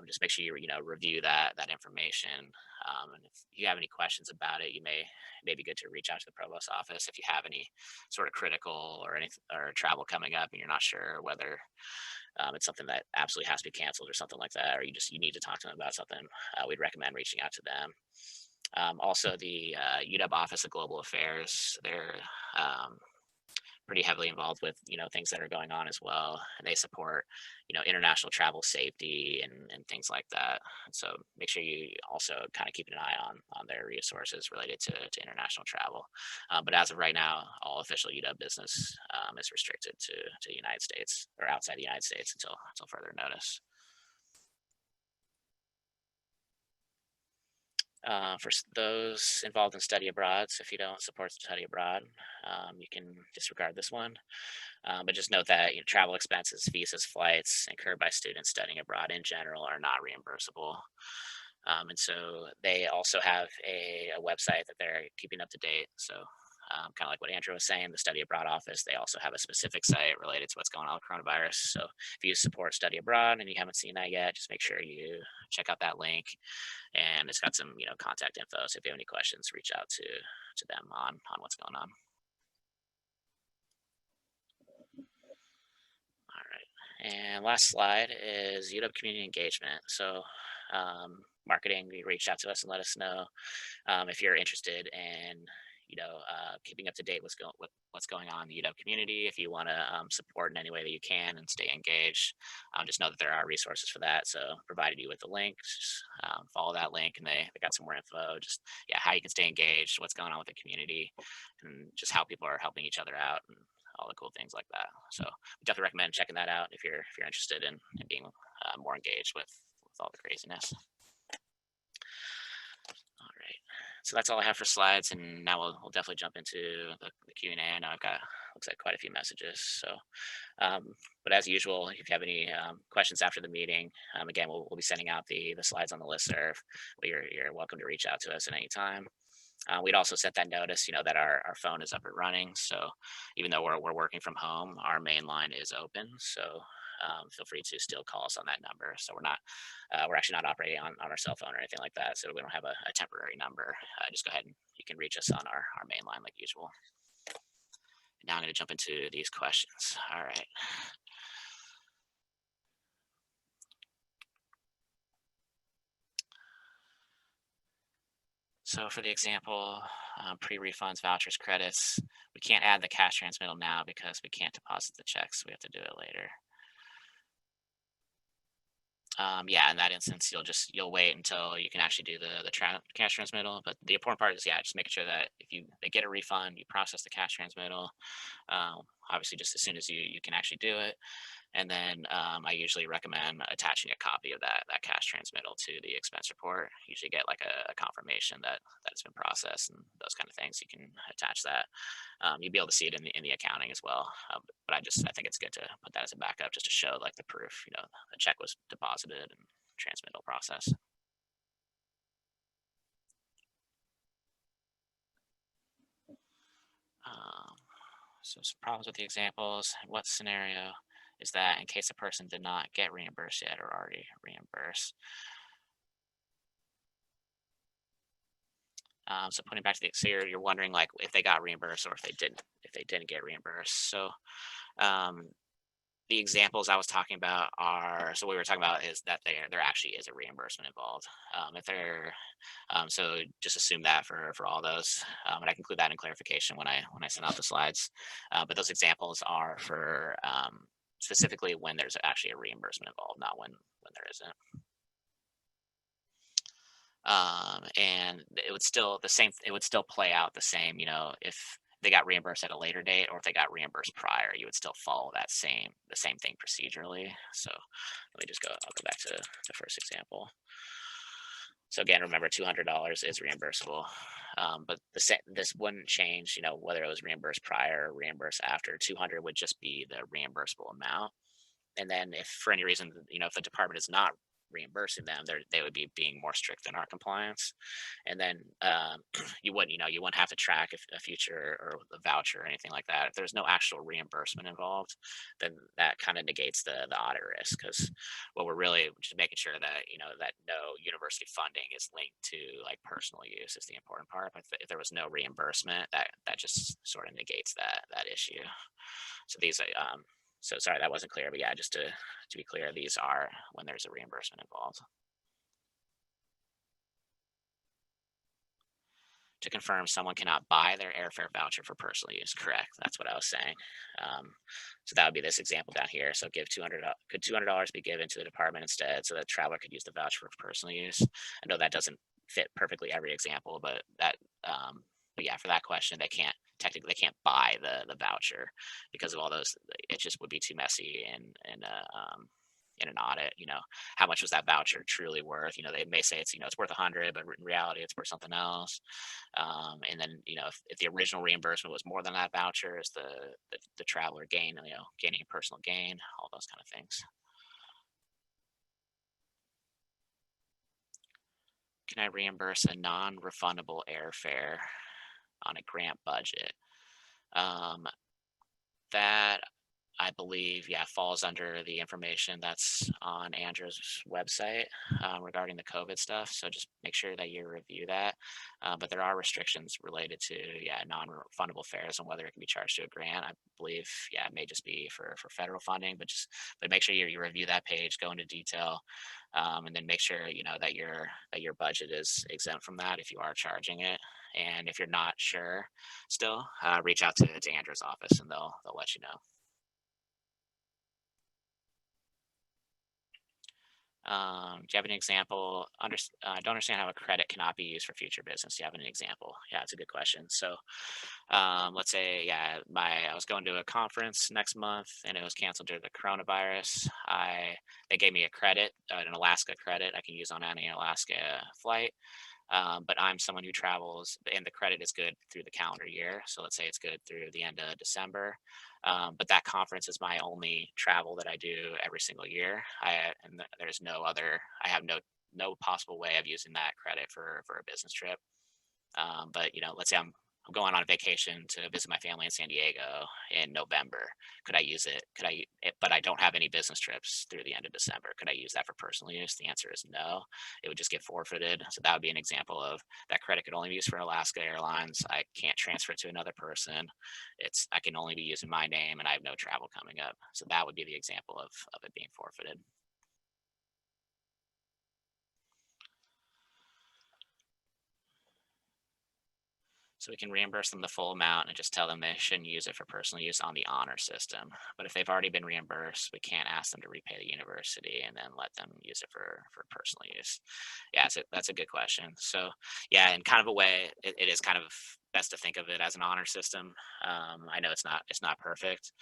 [SPEAKER 1] just make sure you review that information. And if you have any questions about it, may be good to reach out to the provost office if you have any sort of critical or travel coming up and you're not sure whether it's something that absolutely has to be canceled or something like that, or you need to talk to them about something. We'd recommend reaching out to them. Also, the UW Office of Global Affairs, they're pretty heavily involved with things that are going on as well, and they support international travel safety and things like that. So make sure you also kind of keep an eye on their resources related to international travel. But as of right now, all official UW business is restricted to the United States or outside the United States until further notice. For those involved in study abroad, so if you don't support study abroad, you can disregard this one. But just note that travel expenses, visas, flights incurred by students studying abroad in general are not reimbursable. And so they also have a website that they're keeping up to date. So kind of like what Andrew was saying, the study abroad office, they also have a specific site related to what's going on with coronavirus. So if you support study abroad and you haven't seen that yet, just make sure you check out that link, and it's got some contact info. So if you have any questions, reach out to them on what's going on. All right, and last slide is UW community engagement. So marketing, you reached out to us and let us know if you're interested in keeping up to date with what's going on in the UW community. If you want to support in any way that you can and stay engaged, just know that there are resources for that. So provided you with the links, follow that link, and they got some more info, just how you can stay engaged, what's going on with the community, and just how people are helping each other out, and all the cool things like that. So we definitely recommend checking that out if you're interested in being more engaged with all the craziness. All right, so that's all I have for slides, and now we'll definitely jump into the Q&A. I know I've got, looks like quite a few messages. So, but as usual, if you have any questions after the meeting, again, we'll be sending out the slides on the listserv. But you're welcome to reach out to us at any time. We'd also sent that notice, that our phone is up and running. So even though we're working from home, our main line is open. So feel free to still call us on that number. So we're actually not operating on our cell phone or anything like that. So we don't have a temporary number. Just go ahead and you can reach us on our main line like usual. Now I'm going to jump into these questions. All right. So for the example, pre-refunds, vouchers, credits, we can't add the cash transmittal now because we can't deposit the checks. So we have to do it later. Yeah, in that instance, you'll wait until you can actually do the cash transmittal. But the important part is, yeah, just making sure that if they get a refund, you process the cash transmittal. Obviously, just as soon as you can actually do it, and then I usually recommend attaching a copy of that cash transmittal to the expense report. Usually get like a confirmation that it's been processed and those kind of things. You can attach that. You'll be able to see it in the accounting as well. But I think it's good to put that as a backup just to show like the proof. The check was deposited and transmittal process. Um, so some problems with the examples. What scenario is that in case a person did not get reimbursed yet or already reimbursed? So putting back to so you're wondering like if they got reimbursed or if they didn't get reimbursed. So um, the examples I was talking about are so what we were talking about is that there actually is a reimbursement involved. If they're so just assume that for all those, and I can include that in clarification when I send out the slides. But those examples are for specifically when there's actually a reimbursement involved, not when there isn't. And it would still play out the same, if they got reimbursed at a later date or if they got reimbursed prior, you would still follow the same thing procedurally. So let me I'll go back to the first example. So again, remember $200 is reimbursable. But this wouldn't change, whether it was reimbursed prior or reimbursed after. 200 would just be the reimbursable amount. And then if for any reason, if the department is not reimbursing them, they would be being more strict in our compliance. And then you wouldn't have to track a future or a voucher or anything like that. If there's no actual reimbursement involved, then that kind of negates the audit risk because what we're really just making sure that that no university funding is linked to like personal use is the important part. But if there was no reimbursement, that just sort of negates that issue. So these so sorry that wasn't clear, but yeah, just to be clear, these are when there's a reimbursement involved. To confirm, someone cannot buy their airfare voucher for personal use. Correct. That's what I was saying. So that would be this example down here. So could $200 be given to the department instead, so that traveler could use the voucher for personal use? I know that doesn't fit perfectly every example, but but yeah, for that question, they can't buy the voucher because of all those. It just would be too messy in an audit. How much was that voucher truly worth? They may say it's worth 100, but in reality, it's worth something else. And then, if the original reimbursement was more than that voucher, is the traveler gaining a personal gain, all those kind of things. Can I reimburse a non-refundable airfare on a grant budget? Um, that I believe, yeah, falls under the information that's on Andrew's website regarding the COVID stuff. So just make sure that you review that. But there are restrictions related to, yeah, non-refundable fares and whether it can be charged to a grant. I believe, yeah, it may just be for federal funding, but make sure you review that page, go into detail, and then make sure that your budget is exempt from that if you are charging it. And if you're not sure, still reach out to Andrew's office and they'll let you know. Do you have an example? I don't understand how a credit cannot be used for future business. Do you have an example? Yeah, it's a good question. So, let's say, yeah, I was going to a conference next month and it was canceled due to the coronavirus. They gave me a credit, an Alaska credit I can use on any Alaska flight. But I'm someone who travels, and the credit is good through the calendar year. So let's say it's good through the end of December. But that conference is my only travel that I do every single year. There's no other. I have no possible way of using that credit for a business trip. But let's say I'm going on a vacation to visit my family in San Diego in November. Could I use it? But I don't have any business trips through the end of December. Could I use that for personal use? The answer is no. It would just get forfeited. So that would be an example of that credit could only be used for Alaska Airlines. I can't transfer it to another person. I can only be using my name and I have no travel coming up. So that would be the example of it being forfeited. So we can reimburse them the full amount and just tell them they shouldn't use it for personal use on the honor system. But if they've already been reimbursed, we can't ask them to repay the university and then let them use it for personal use. Yeah, so that's a good question. So yeah, in kind of a way, it is kind of best to think of it as an honor system. I know it's not perfect,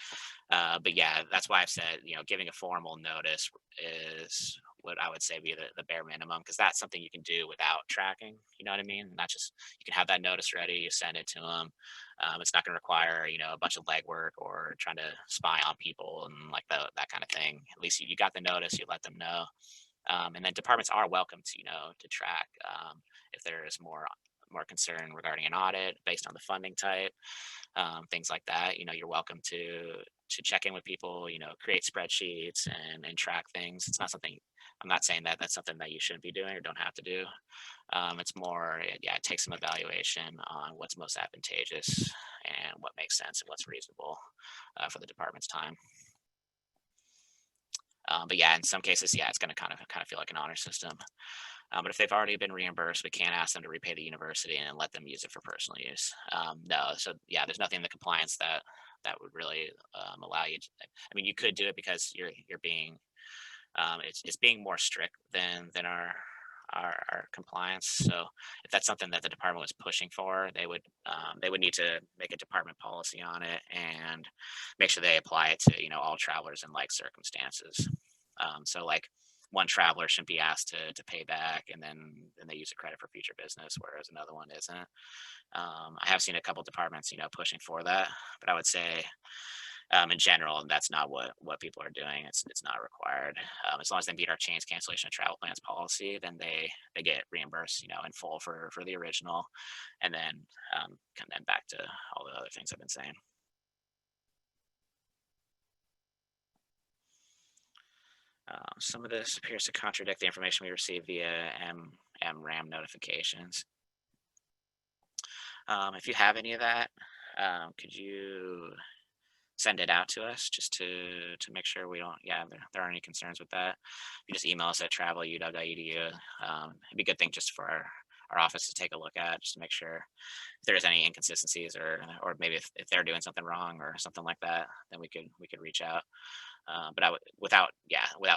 [SPEAKER 1] but yeah, that's why I've said, giving a formal notice is what I would say be the bare minimum, because that's something you can do without tracking. You know what I mean? Not just you can have that notice ready, you send it to them. It's not going to require a bunch of legwork or trying to spy on people and like that kind of thing. At least you got the notice, you let them know, and then departments are welcome to to track if there is more concern regarding an audit based on the funding type, things like that. You're welcome to check in with people, create spreadsheets and track things. It's not something, I'm not saying that that's something that you shouldn't be doing or don't have to do. It's more, yeah, it takes some evaluation on what's most advantageous and what makes sense and what's reasonable for the department's time. But yeah, in some cases, yeah, it's going to kind of feel like an honor system. But if they've already been reimbursed, we can't ask them to repay the university and let them use it for personal use. No, so yeah, there's nothing in the compliance that would really allow you to. I mean, you could do it because you're being it's being more strict than our compliance. So if that's something that the department was pushing for, they would need to make a department policy on it and make sure they apply it to all travelers in like circumstances. So like one traveler shouldn't be asked to pay back and then they use a credit for future business, whereas another one isn't. I have seen a couple departments pushing for that, but I would say in general, that's not what people are doing. It's not required. As long as they meet our change cancellation of travel plans policy, then they get reimbursed, in full for the original, and then back to all the other things I've been saying. Some of this appears to contradict the information we received via MRAM notifications. If you have any of that, could you send it out to us just to make sure we don't, yeah, there aren't any concerns with that. You just email us at travel@uw.edu. It'd be a good thing just for our office to take a look at, just to make sure if there's any inconsistencies or maybe if they're doing something wrong or something like that, then we could reach out. But I would without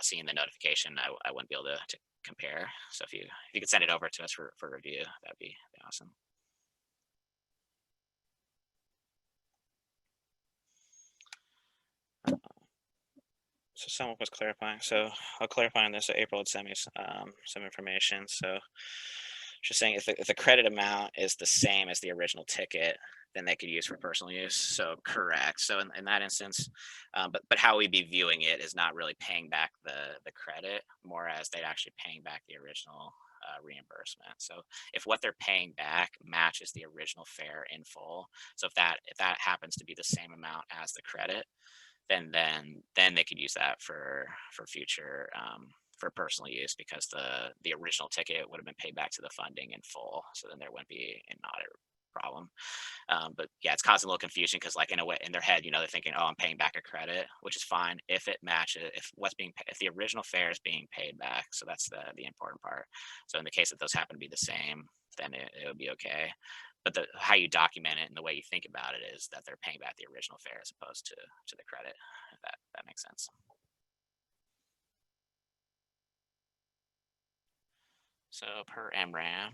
[SPEAKER 1] seeing the notification, I wouldn't be able to compare. So if you could send it over to us for review, that'd be awesome. So someone was clarifying. So I'll clarify on this. So April had sent me some information. So just saying if the credit amount is the same as the original ticket, then they could use for personal use. So correct. So in that instance, but how we'd be viewing it is not really paying back the credit, more as they'd actually paying back the original reimbursement. So if what they're paying back matches the original fare in full, so if that happens to be the same amount as the credit, then they could use that for future for personal use, because the original ticket would have been paid back to the funding in full, so then there wouldn't be an audit problem. But yeah, it's causing a little confusion because like in a way in their head, they're thinking, oh, I'm paying back a credit, which is fine if it matches, if the original fare is being paid back. So that's the important part. So in the case that those happen to be the same, then it would be okay. But how you document it and the way you think about it is that they're paying back the original fare as opposed to the credit, if that makes sense. So per MRAM,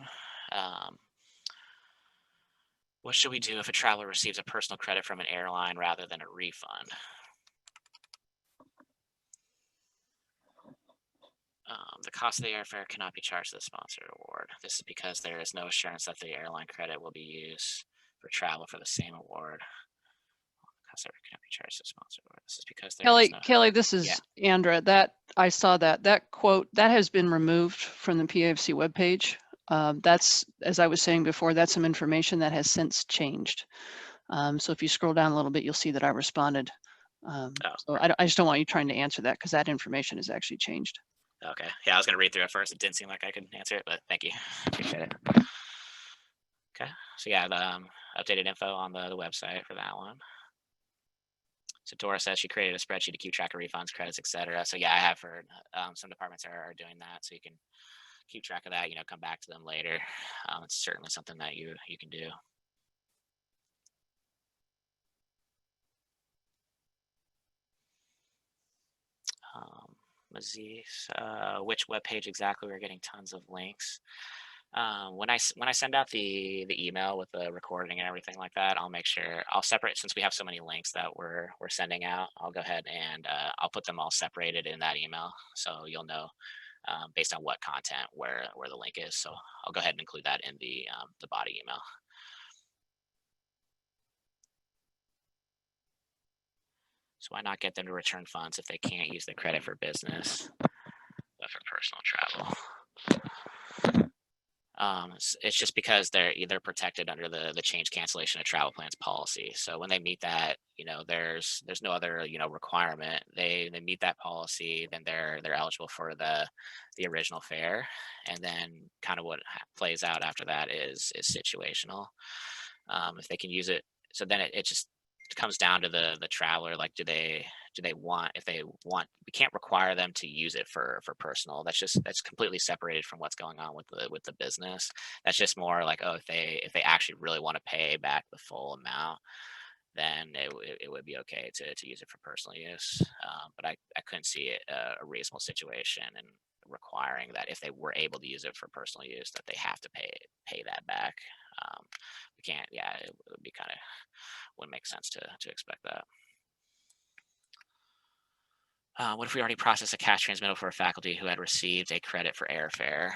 [SPEAKER 1] what should we do if a traveler receives a personal credit from an airline rather than a refund? The cost of the airfare cannot be charged to the sponsored award. This is because there is no assurance that the airline credit will be used for travel for the same award. Cost of airfare cannot be charged to the sponsored award. This is because there is no.
[SPEAKER 2] Kelly, this
[SPEAKER 1] Yeah.
[SPEAKER 2] is Andra. That I saw that quote that has been removed from the PAFC webpage. That's, as I was saying before, that's some information that has since changed. So if you scroll down a little bit, you'll see that I responded. So I just don't want you trying to answer that because that information has actually changed.
[SPEAKER 1] Okay. Yeah, I was going to read through it first. It didn't seem like I could answer it, but thank you. Appreciate it. Okay. So yeah, the updated info on the website for that one. So Dora says she created a spreadsheet to keep track of refunds, credits, etc. So yeah, I have heard some departments are doing that, so you can keep track of that. Come back to them later. It's certainly something that you can do. let's see, which web page exactly? We're getting tons of links. When I send out the email with the recording and everything like that, I'll make sure I'll separate since we have so many links that we're sending out. I'll go ahead and I'll put them all separated in that email, so you'll know based on what content where the link is. So I'll go ahead and include that in the body email. So why not get them to return funds if they can't use the credit for business, but for personal travel? It's just because they're protected under the change cancellation of travel plans policy. So when they meet that, there's no other requirement. They meet that policy, then they're eligible for the original fare, and then kind of what plays out after that is situational. If they can use it, so then it just comes down to the traveler. Like, do they want, if they want, we can't require them to use it for personal. That's completely separated from what's going on with the business. That's just more like, oh, if they actually really want to pay back the full amount, then it would be okay to use it for personal use. But I couldn't see it a reasonable situation and requiring that if they were able to use it for personal use that they have to pay that back. We can't. Yeah, it would be kind of, wouldn't make sense to expect that. What if we already processed a cash transmittal for a faculty who had received a credit for airfare?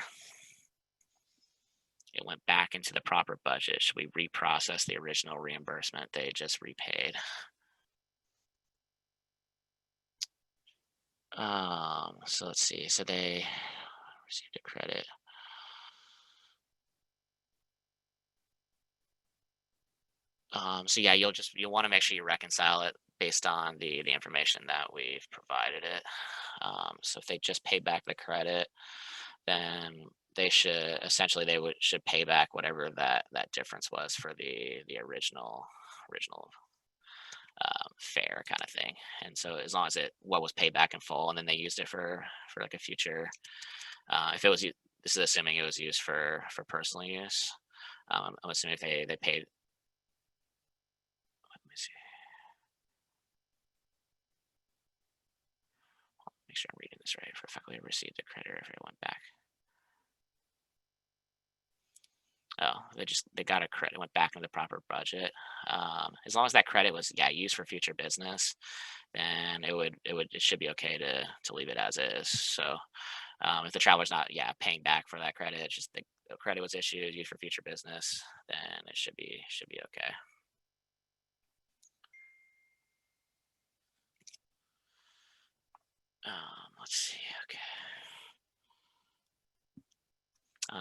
[SPEAKER 1] It went back into the proper budget. Should we reprocess the original reimbursement they just repaid? So let's see. So they received a credit. So yeah, you'll want to make sure you reconcile it based on the information that we've provided it. So if they just pay back the credit, then they should pay back whatever that difference was for the original fare kind of thing. And so as long as what was paid back in full, and then they used it for like a future, if it was this is assuming it was used for personal use. I'm assuming if they paid. Let me see. Make sure I'm reading this right. For faculty who received the credit if it went back. Oh, they got a credit, went back in the proper budget. As long as that credit was used for future business, then it should be okay to leave it as is. So if the traveler's not paying back for that credit, it's just the credit was issued used for future business, then it should be okay. Let's see. Okay.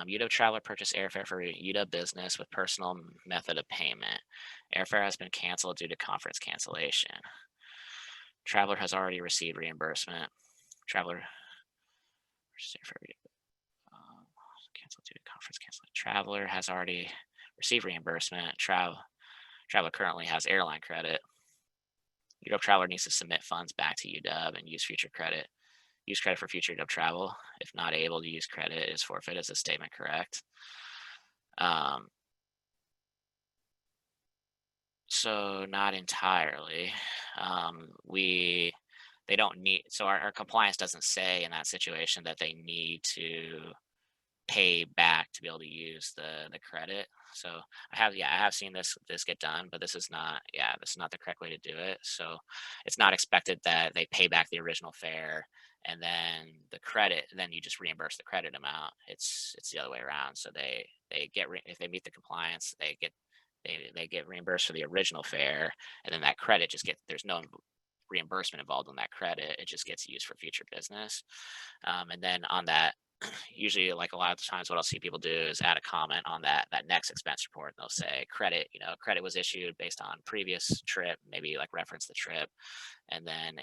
[SPEAKER 1] UW traveler purchased airfare for UW business with personal method of payment. Airfare has been canceled due to conference cancellation. Traveler has already received reimbursement. Traveler canceled due to conference cancellation. Traveler has already received reimbursement. Traveler currently has airline credit. UW traveler needs to submit funds back to UW and use future credit. Use credit for future UW travel. If not able to use credit, is forfeit. Is the statement correct? So not entirely. They don't need, so our compliance doesn't say in that situation that they need to pay back to be able to use the credit. So I have seen this get done, but this is not the correct way to do it. So it's not expected that they pay back the original fare and then the credit, then you just reimburse the credit amount. It's the other way around. So if they meet the compliance, they get reimbursed for the original fare, and then that credit there's no reimbursement involved on that credit. It just gets used for future business. And then on that, usually, like a lot of the times what I'll see people do is add a comment on that next expense report. They'll say credit was issued based on previous trip, maybe like reference the trip, and then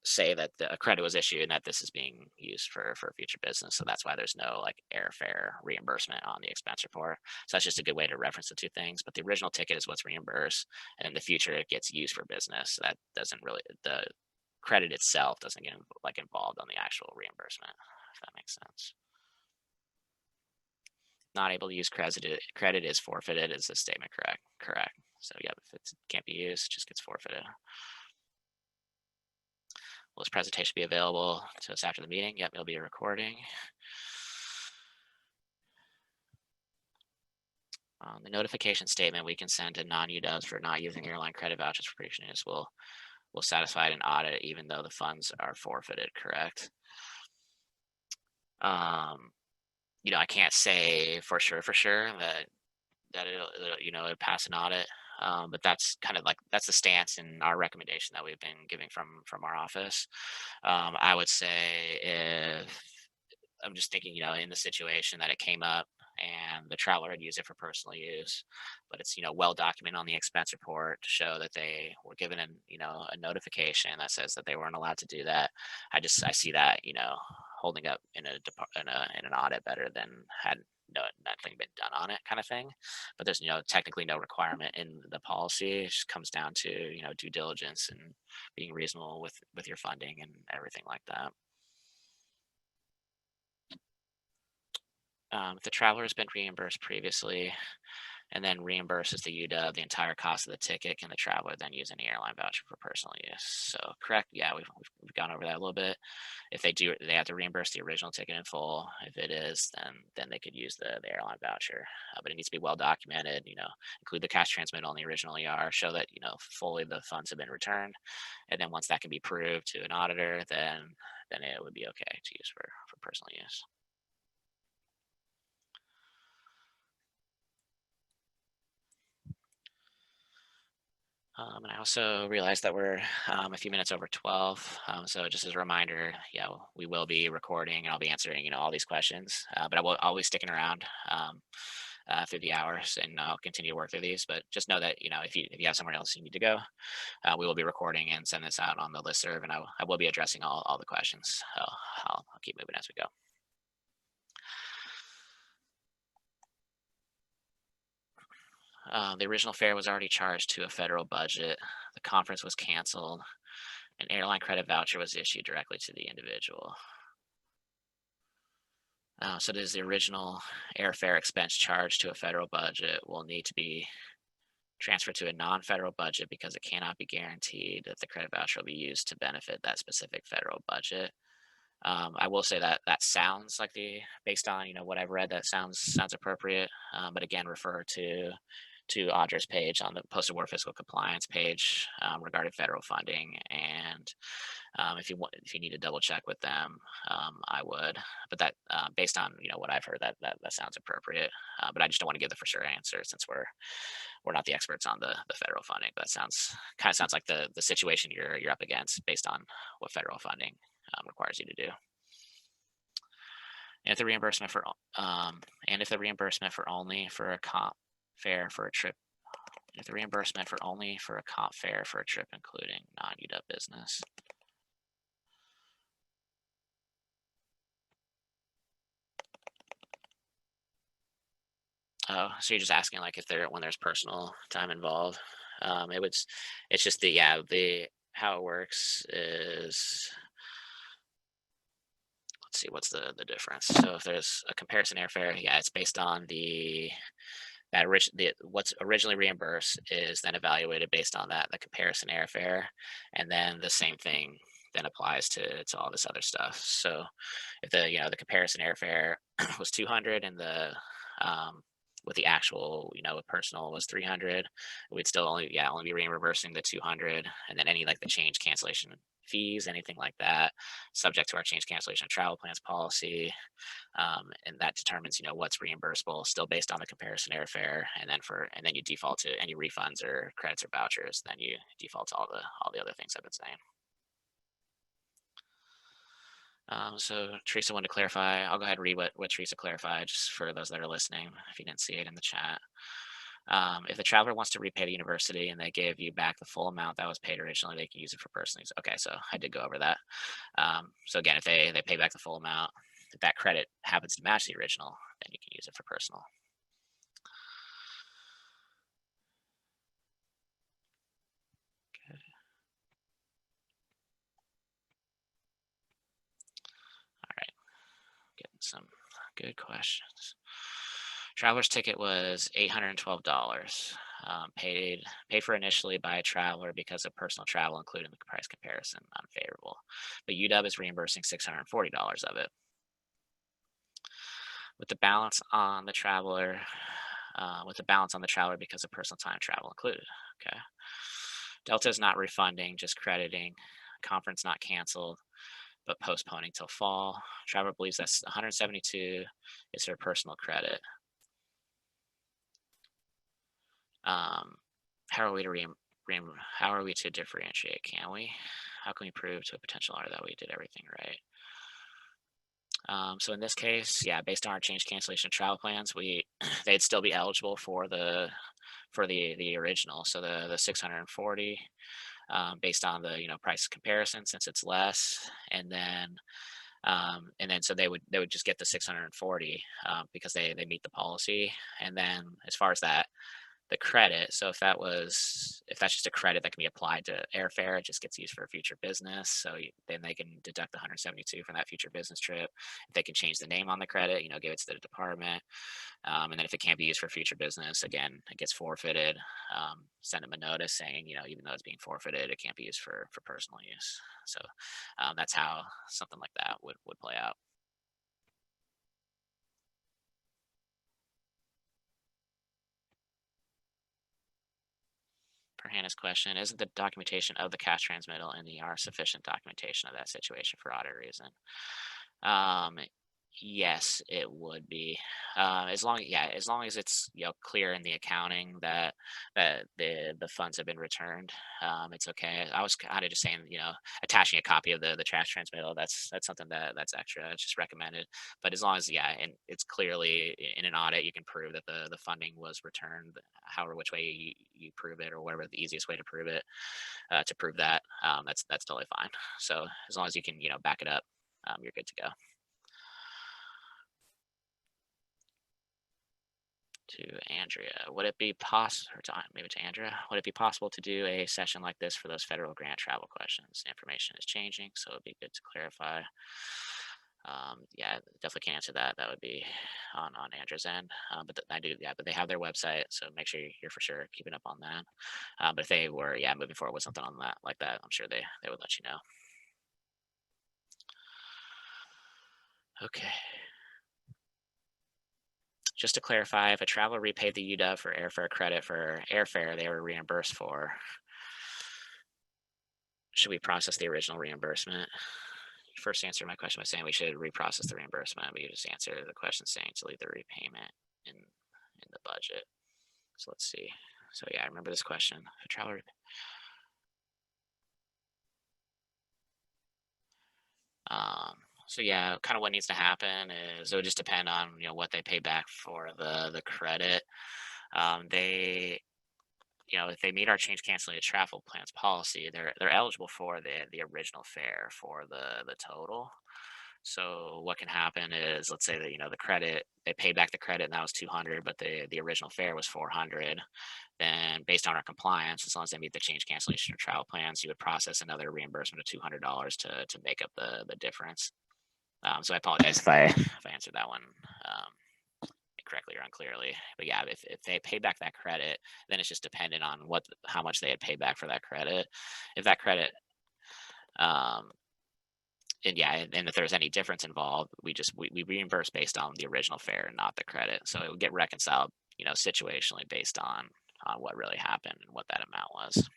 [SPEAKER 1] say that the credit was issued and that this is being used for future business. So that's why there's no like airfare reimbursement on the expense report. So that's just a good way to reference the two things. But the original ticket is what's reimbursed, and in the future it gets used for business. So that doesn't really, the credit itself doesn't get involved on the actual reimbursement, if that makes sense. Not able to use credit is forfeited. Is the statement correct? Correct. So yeah, if it can't be used, it just gets forfeited. Will this presentation be available to us after the meeting? Yep, it'll be a recording. The notification statement we can send to non-UWs for not using airline credit vouchers for previous units will satisfy an audit even though the funds are forfeited, correct? I can't say for sure that it'll pass an audit. But that's kind of like that's the stance and our recommendation that we've been giving from our office. I would say if I'm just thinking, in the situation that it came up and the traveler had used it for personal use, but it's, well documented on the expense report to show that they were given a notification that says that they weren't allowed to do that. I see that, holding up in an audit better than had nothing been done on it kind of thing. But there's, technically no requirement in the policy. It just comes down to, due diligence and being reasonable with your funding and everything like that. If the traveler has been reimbursed previously and then reimburses the UW the entire cost of the ticket, can the traveler then use any airline voucher for personal use? So correct, yeah, we've gone over that a little bit. If they do, they have to reimburse the original ticket in full. If it is, then they could use the airline voucher, but it needs to be well documented. Include the cash transmit on the original ER, show that fully the funds have been returned, and then once that can be proved to an auditor, then it would be okay to use for personal use. And I also realized that we're a few minutes over 12. So just as a reminder, yeah, we will be recording and I'll be answering, all these questions, but I'll be sticking around through the hours and I'll continue to work through these, but just know that, if you have somewhere else you need to go, we will be recording and send this out on the listserv and I will be addressing all the questions. So I'll keep moving as we go. The original fare was already charged to a federal budget. The conference was canceled. An airline credit voucher was issued directly to the individual. So does the original airfare expense charged to a federal budget will need to be transferred to a non-federal budget because it cannot be guaranteed that the credit voucher will be used to benefit that specific federal budget. I will say that sounds like based on what I've read, that sounds appropriate. But again, refer to Audra's page on the Posted War Fiscal Compliance page regarding federal funding. And if you need to double check with them, I would. But that based on what I've heard, that sounds appropriate. But I just don't want to give the for sure answer since we're not the experts on the federal funding. But that sounds like the situation you're up against based on what federal funding requires you to do. And if the reimbursement for only for a comp fare for a trip, if the reimbursement for only for a comp fare for a trip including non-UW business. Oh, so you're just asking like if when there's personal time involved. It's just how it works is, let's see, what's the difference? So if there's a comparison airfare, yeah, it's based on what's originally reimbursed is then evaluated based on the comparison airfare, and then the same thing then applies to all this other stuff. So if the comparison airfare was 200 and the with the actual personal was 300, we'd still only be reimbursing the 200, and then any like the change cancellation fees, anything like that, subject to our change cancellation of travel plans policy, and that determines what's reimbursable, still based on the comparison airfare, and then you default to any refunds or credits or vouchers. Then you default to all the other things I've been saying. So Teresa wanted to clarify. I'll go ahead and read what Teresa clarified, just for those that are listening, if you didn't see it in the chat. If the traveler wants to repay the university and they give you back the full amount that was paid originally, they can use it for personal use. Okay, so I did go over that. So again, if they pay back the full amount, if that credit happens to match the original, then you can use it for personal. All right, getting some good questions. Traveler's ticket was $812. paid for initially by a traveler because of personal travel, including the price comparison, unfavorable. But UW is reimbursing $640 of it. With the balance on the traveler, because of personal time travel included. Okay. Delta is not refunding, just crediting. Conference not canceled, but postponing till fall. Traveler believes that's 172 is her personal credit. How are we to differentiate? Can we? How can we prove to a potential owner that we did everything right? So in this case, yeah, based on our change cancellation travel plans, they'd still be eligible for the original. So the 640, based on the price comparison, since it's less, and then so they would just get the 640 because they meet the policy. And then as far as the credit, so if that's just a credit that can be applied to airfare, it just gets used for future business. So then they can deduct the 172 from that future business trip. If they can change the name on the credit, give it to the department. And then if it can't be used for future business, again, it gets forfeited. Send them a notice saying, even though it's being forfeited, it can't be used for personal use. So that's how something like that would play out. Per Hannah's question, isn't the documentation of the cash transmittal in the ER sufficient documentation of that situation for audit reason? Yes, it would be. As long as it's clear in the accounting that the funds have been returned, it's okay. I was kind of just saying, attaching a copy of the trash transmittal. That's something that's extra. It's just recommended. But as long as and it's clearly in an audit, you can prove that the funding was returned. However, which way you prove it, or whatever the easiest way to prove it, to prove that, that's totally fine. So as long as you can back it up, you're good to go. To Andrea, would it be possible, or maybe to Andrea, would it be possible to do a session like this for those federal grant travel questions? The information is changing, so it'd be good to clarify. Yeah, definitely can answer that. That would be on Andrea's end. But they have their website, so make sure you're for sure keeping up on that. But if they were, moving forward with something on that like that, I'm sure they would let you know. Okay. Just to clarify, if a traveler repaid the UW for airfare credit for airfare they were reimbursed for, should we process the original reimbursement? You first answered my question by saying we should reprocess the reimbursement, but you just answered the question saying to leave the repayment in the budget. So let's see. So yeah, I remember this question. If a traveler so yeah, kind of what needs to happen is it would just depend on what they pay back for the credit. They if they meet our change canceling travel plans policy, they're eligible for the original fare for the total. So what can happen is, let's say that the credit, they pay back the credit and that was 200, but the original fare was 400. Then based on our compliance, as long as they meet the change cancellation of travel plans, you would process another reimbursement of $200 to make up the difference. So I apologize if I answered that one incorrectly or unclearly. But yeah, if they pay back that credit, then it's just dependent on how much they had paid back for that credit. If that credit, and if there's any difference involved, we reimburse based on the original fare and not the credit. So it would get reconciled, situationally based on what really happened and what that amount was.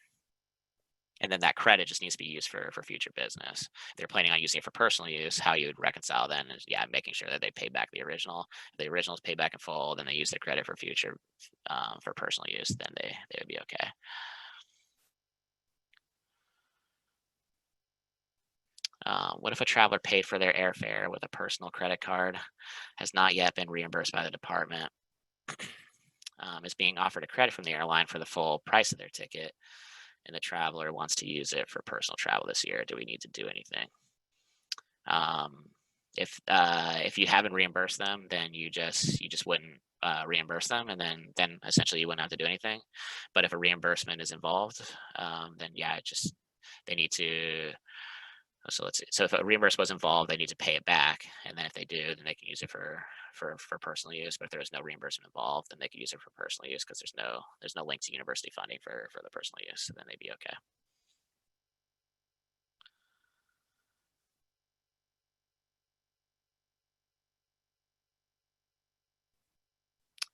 [SPEAKER 1] And then that credit just needs to be used for future business. If they're planning on using it for personal use, how you would reconcile then is making sure that they pay back the original. If the original is paid back in full, then they use the credit for future for personal use, then they would be okay. What if a traveler paid for their airfare with a personal credit card, has not yet been reimbursed by the department, is being offered a credit from the airline for the full price of their ticket, and the traveler wants to use it for personal travel this year? Do we need to do anything? If you haven't reimbursed them, then you just wouldn't reimburse them, and then essentially you wouldn't have to do anything. But if a reimbursement is involved, then they need to So let's see. So if a reimbursement was involved, they need to pay it back, and then if they do, then they can use it for personal use. But if there is no reimbursement involved, then they can use it for personal use because there's no link to university funding for the personal use. So then they'd be okay.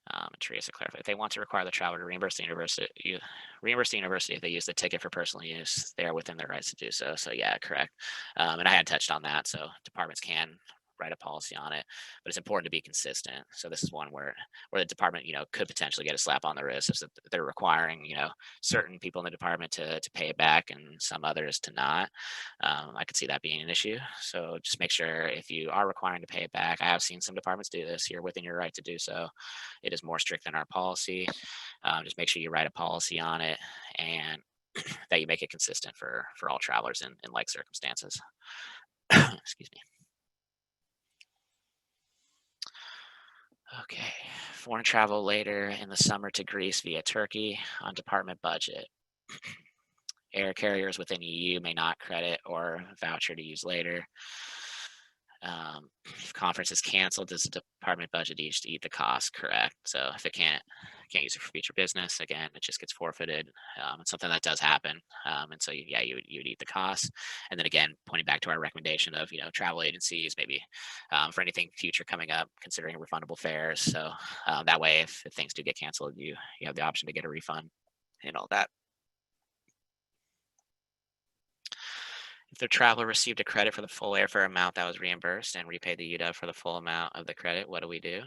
[SPEAKER 1] And Teresa clarified, if they want to require the traveler to reimburse the university if they use the ticket for personal use, they are within their rights to do so. So yeah, correct. And I had touched on that. So departments can write a policy on it, but it's important to be consistent. So this is one where the department, could potentially get a slap on the wrist if they're requiring, certain people in the department to pay it back and some others to not. I could see that being an issue. So just make sure if you are requiring to pay it back, I have seen some departments do this. You're within your right to do so. It is more strict than our policy. Just make sure you write a policy on it and that you make it consistent for all travelers in like circumstances. Excuse me. Okay. Foreign travel later in the summer to Greece via Turkey on department budget. Air carriers within EU may not credit or voucher to use later. If conference is canceled, does the department budget each to eat the cost? Correct. So if it can't use it for future business, again, it just gets forfeited. It's something that does happen, and so yeah, you would eat the cost. And then again, pointing back to our recommendation of travel agencies, maybe for anything future coming up, considering refundable fares. So that way, if things do get canceled, you have the option to get a refund and all that. If the traveler received a credit for the full airfare amount that was reimbursed and repaid the UW for the full amount of the credit, what do we do?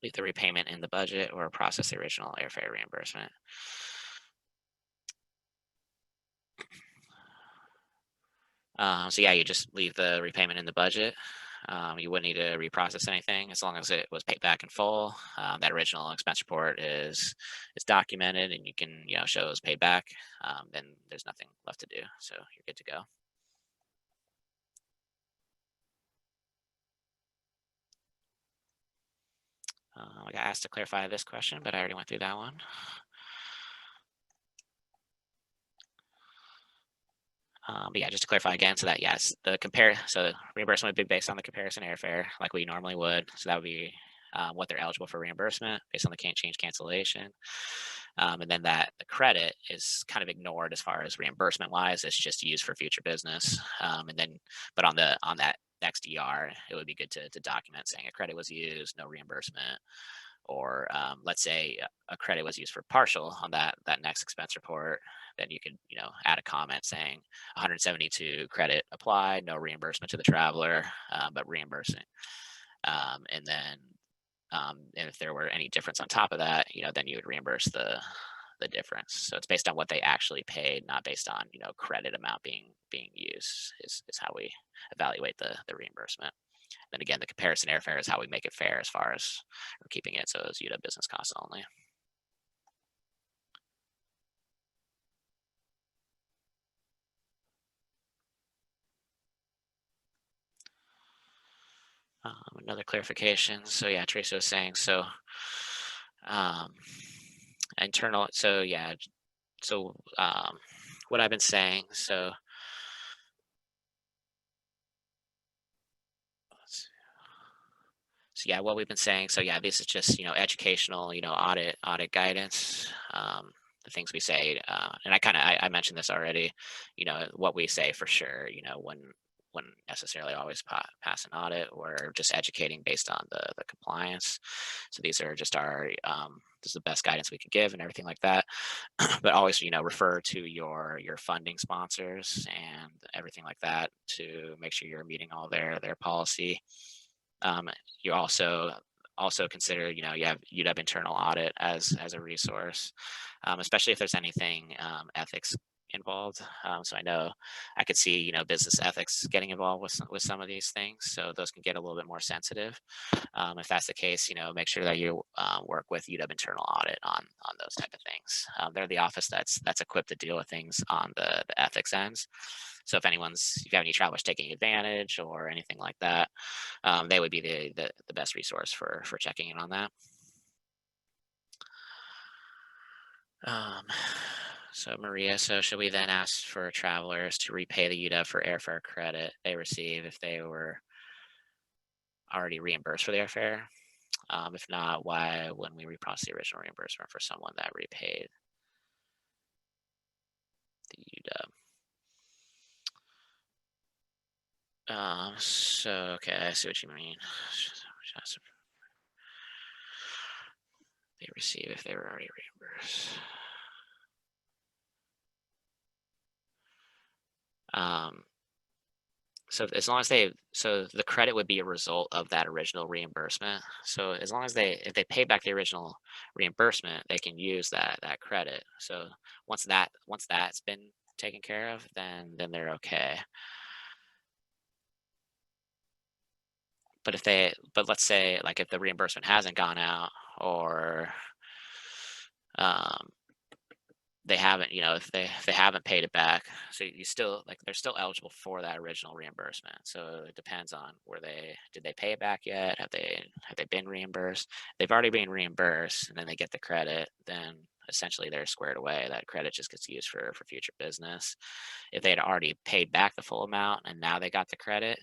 [SPEAKER 1] Leave the repayment in the budget or process the original airfare reimbursement? So yeah, you just leave the repayment in the budget. You wouldn't need to reprocess anything as long as it was paid back in full. That original expense report is documented, and you can show it was paid back. Then there's nothing left to do, so you're good to go. I got asked to clarify this question, but I already went through that one. But yeah, just to clarify again, so that yes, so reimbursement would be based on the comparison airfare, like we normally would. So that would be what they're eligible for reimbursement based on the can't change cancellation. And then that the credit is kind of ignored as far as reimbursement wise. It's just used for future business. But on that next ER, it would be good to document saying a credit was used, no reimbursement, or let's say a credit was used for partial on that next expense report, then you could add a comment saying 172 credit applied, no reimbursement to the traveler, but reimbursing. And then and if there were any difference on top of that, then you would reimburse the difference. So it's based on what they actually paid, not based on credit amount being used is how we evaluate the reimbursement. Then again, the comparison airfare is how we make it fair as far as we're keeping it so it's UW business costs only. Another clarification. So yeah, Teresa was saying so. Um, internal. So yeah. So what I've been saying. So So yeah, what we've been saying. So yeah, this is just educational, audit guidance. The things we say, and I mentioned this already. What we say for sure. Wouldn't necessarily always pass an audit. Or just educating based on the compliance. So these are just this is the best guidance we could give and everything like that. But always refer to your funding sponsors and everything like that to make sure you're meeting all their policy. You also consider you have UW internal audit as a resource, especially if there's anything ethics involved. So I know I could see business ethics getting involved with some of these things, so those can get a little bit more sensitive. If that's the case, make sure that you work with UW internal audit on those type of things. They're the office that's equipped to deal with things on the ethics ends. So if you have any travelers taking advantage or anything like that, they would be the best resource for checking in on that. Um, So Maria, so should we then ask for travelers to repay the UW for airfare credit they receive if they were already reimbursed for the airfare? If not, why wouldn't we reprocess the original reimbursement for someone that repaid the UW? So okay, I see what you mean. They receive if they were already reimbursed. So as long as so the credit would be a result of that original reimbursement. So as long as if they pay back the original reimbursement, they can use that credit. So once that's been taken care of, then they're okay. But let's say like if the reimbursement hasn't gone out or um, they haven't, if they haven't paid it back, so you still like they're still eligible for that original reimbursement. So it depends on where did they pay it back yet? Have they been reimbursed? They've already been reimbursed, and then they get the credit. Then essentially they're squared away. That credit just gets used for future business. If they had already paid back the full amount and now they got the credit,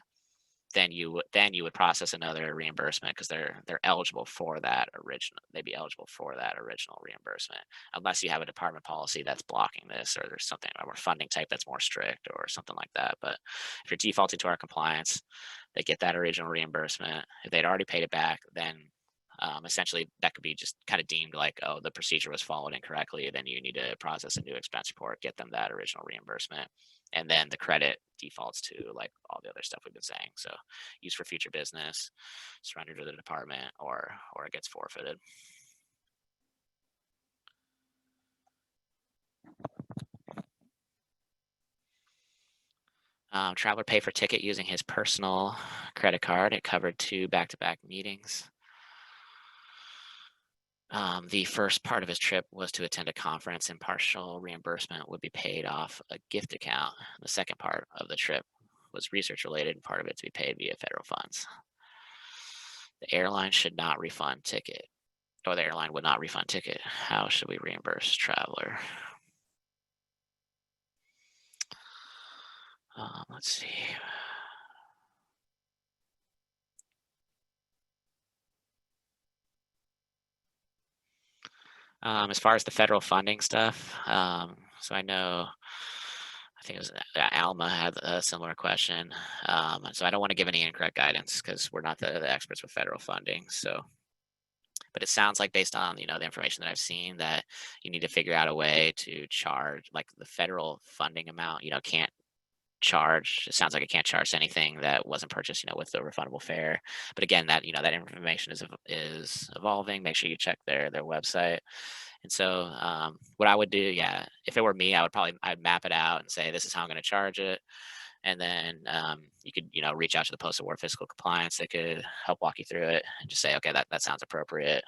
[SPEAKER 1] then you would process another reimbursement because they're eligible for that original. They'd be eligible for that original reimbursement unless you have a department policy that's blocking this, or there's something or funding type that's more strict or something like that. But if you're defaulting to our compliance, they get that original reimbursement. If they'd already paid it back, then essentially that could be just kind of deemed like, oh, the procedure was followed incorrectly. Then you need to process a new expense report, get them that original reimbursement, and then the credit defaults to like all the other stuff we've been saying. So use for future business, surrender to the department, or it gets forfeited. Traveler paid for ticket using his personal credit card. It covered 2 back-to-back meetings. The first part of his trip was to attend a conference, and partial reimbursement would be paid off a gift account. The second part of the trip was research related, and part of it to be paid via federal funds. The airline should not refund ticket, or the airline would not refund ticket. How should we reimburse traveler? Let's see. As far as the federal funding stuff, so I think it was Alma had a similar question. So I don't want to give any incorrect guidance because we're not the experts with federal funding. So, but it sounds like based on the information that I've seen that you need to figure out a way to charge like the federal funding amount. Can't charge. It sounds like it can't charge anything that wasn't purchased, with the refundable fare. But again, that information is evolving. Make sure you check their website. And so, what I would do, yeah, if it were me, I'd map it out and say, this is how I'm going to charge it. And then you could, reach out to the Postal Board Fiscal Compliance. They could help walk you through it and just say, okay, that sounds appropriate.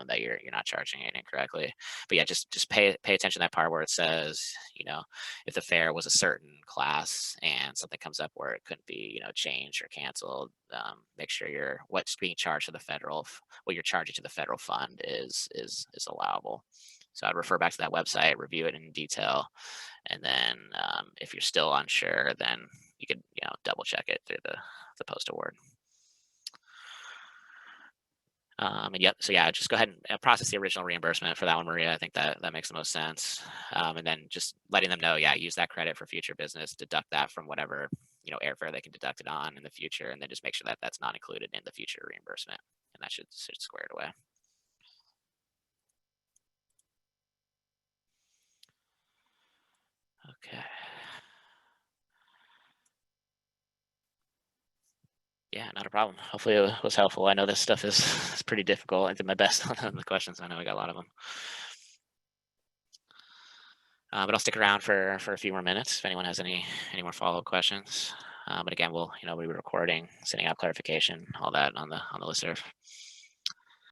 [SPEAKER 1] That you're not charging it incorrectly. But yeah, just pay attention to that part where it says, if the fare was a certain class and something comes up where it couldn't be, changed or canceled, make sure what's being charged to the what you're charging to the federal fund is allowable. So I'd refer back to that website, review it in detail, and then if you're still unsure, then you could double check it through the post award. And yep, so yeah, just go ahead and process the original reimbursement for that one, Maria. I think that makes the most sense. And then just letting them know, yeah, use that credit for future business, deduct that from whatever airfare they can deduct it on in the future, and then just make sure that that's not included in the future reimbursement, and that should square it away. Okay. Yeah, not a problem. Hopefully it was helpful. I know this stuff is pretty difficult. I did my best on the questions. I know I got a lot of them. But I'll stick around for a few more minutes if anyone has any more follow-up questions. But again, we'll be recording, sending out clarification, all that on the listserv.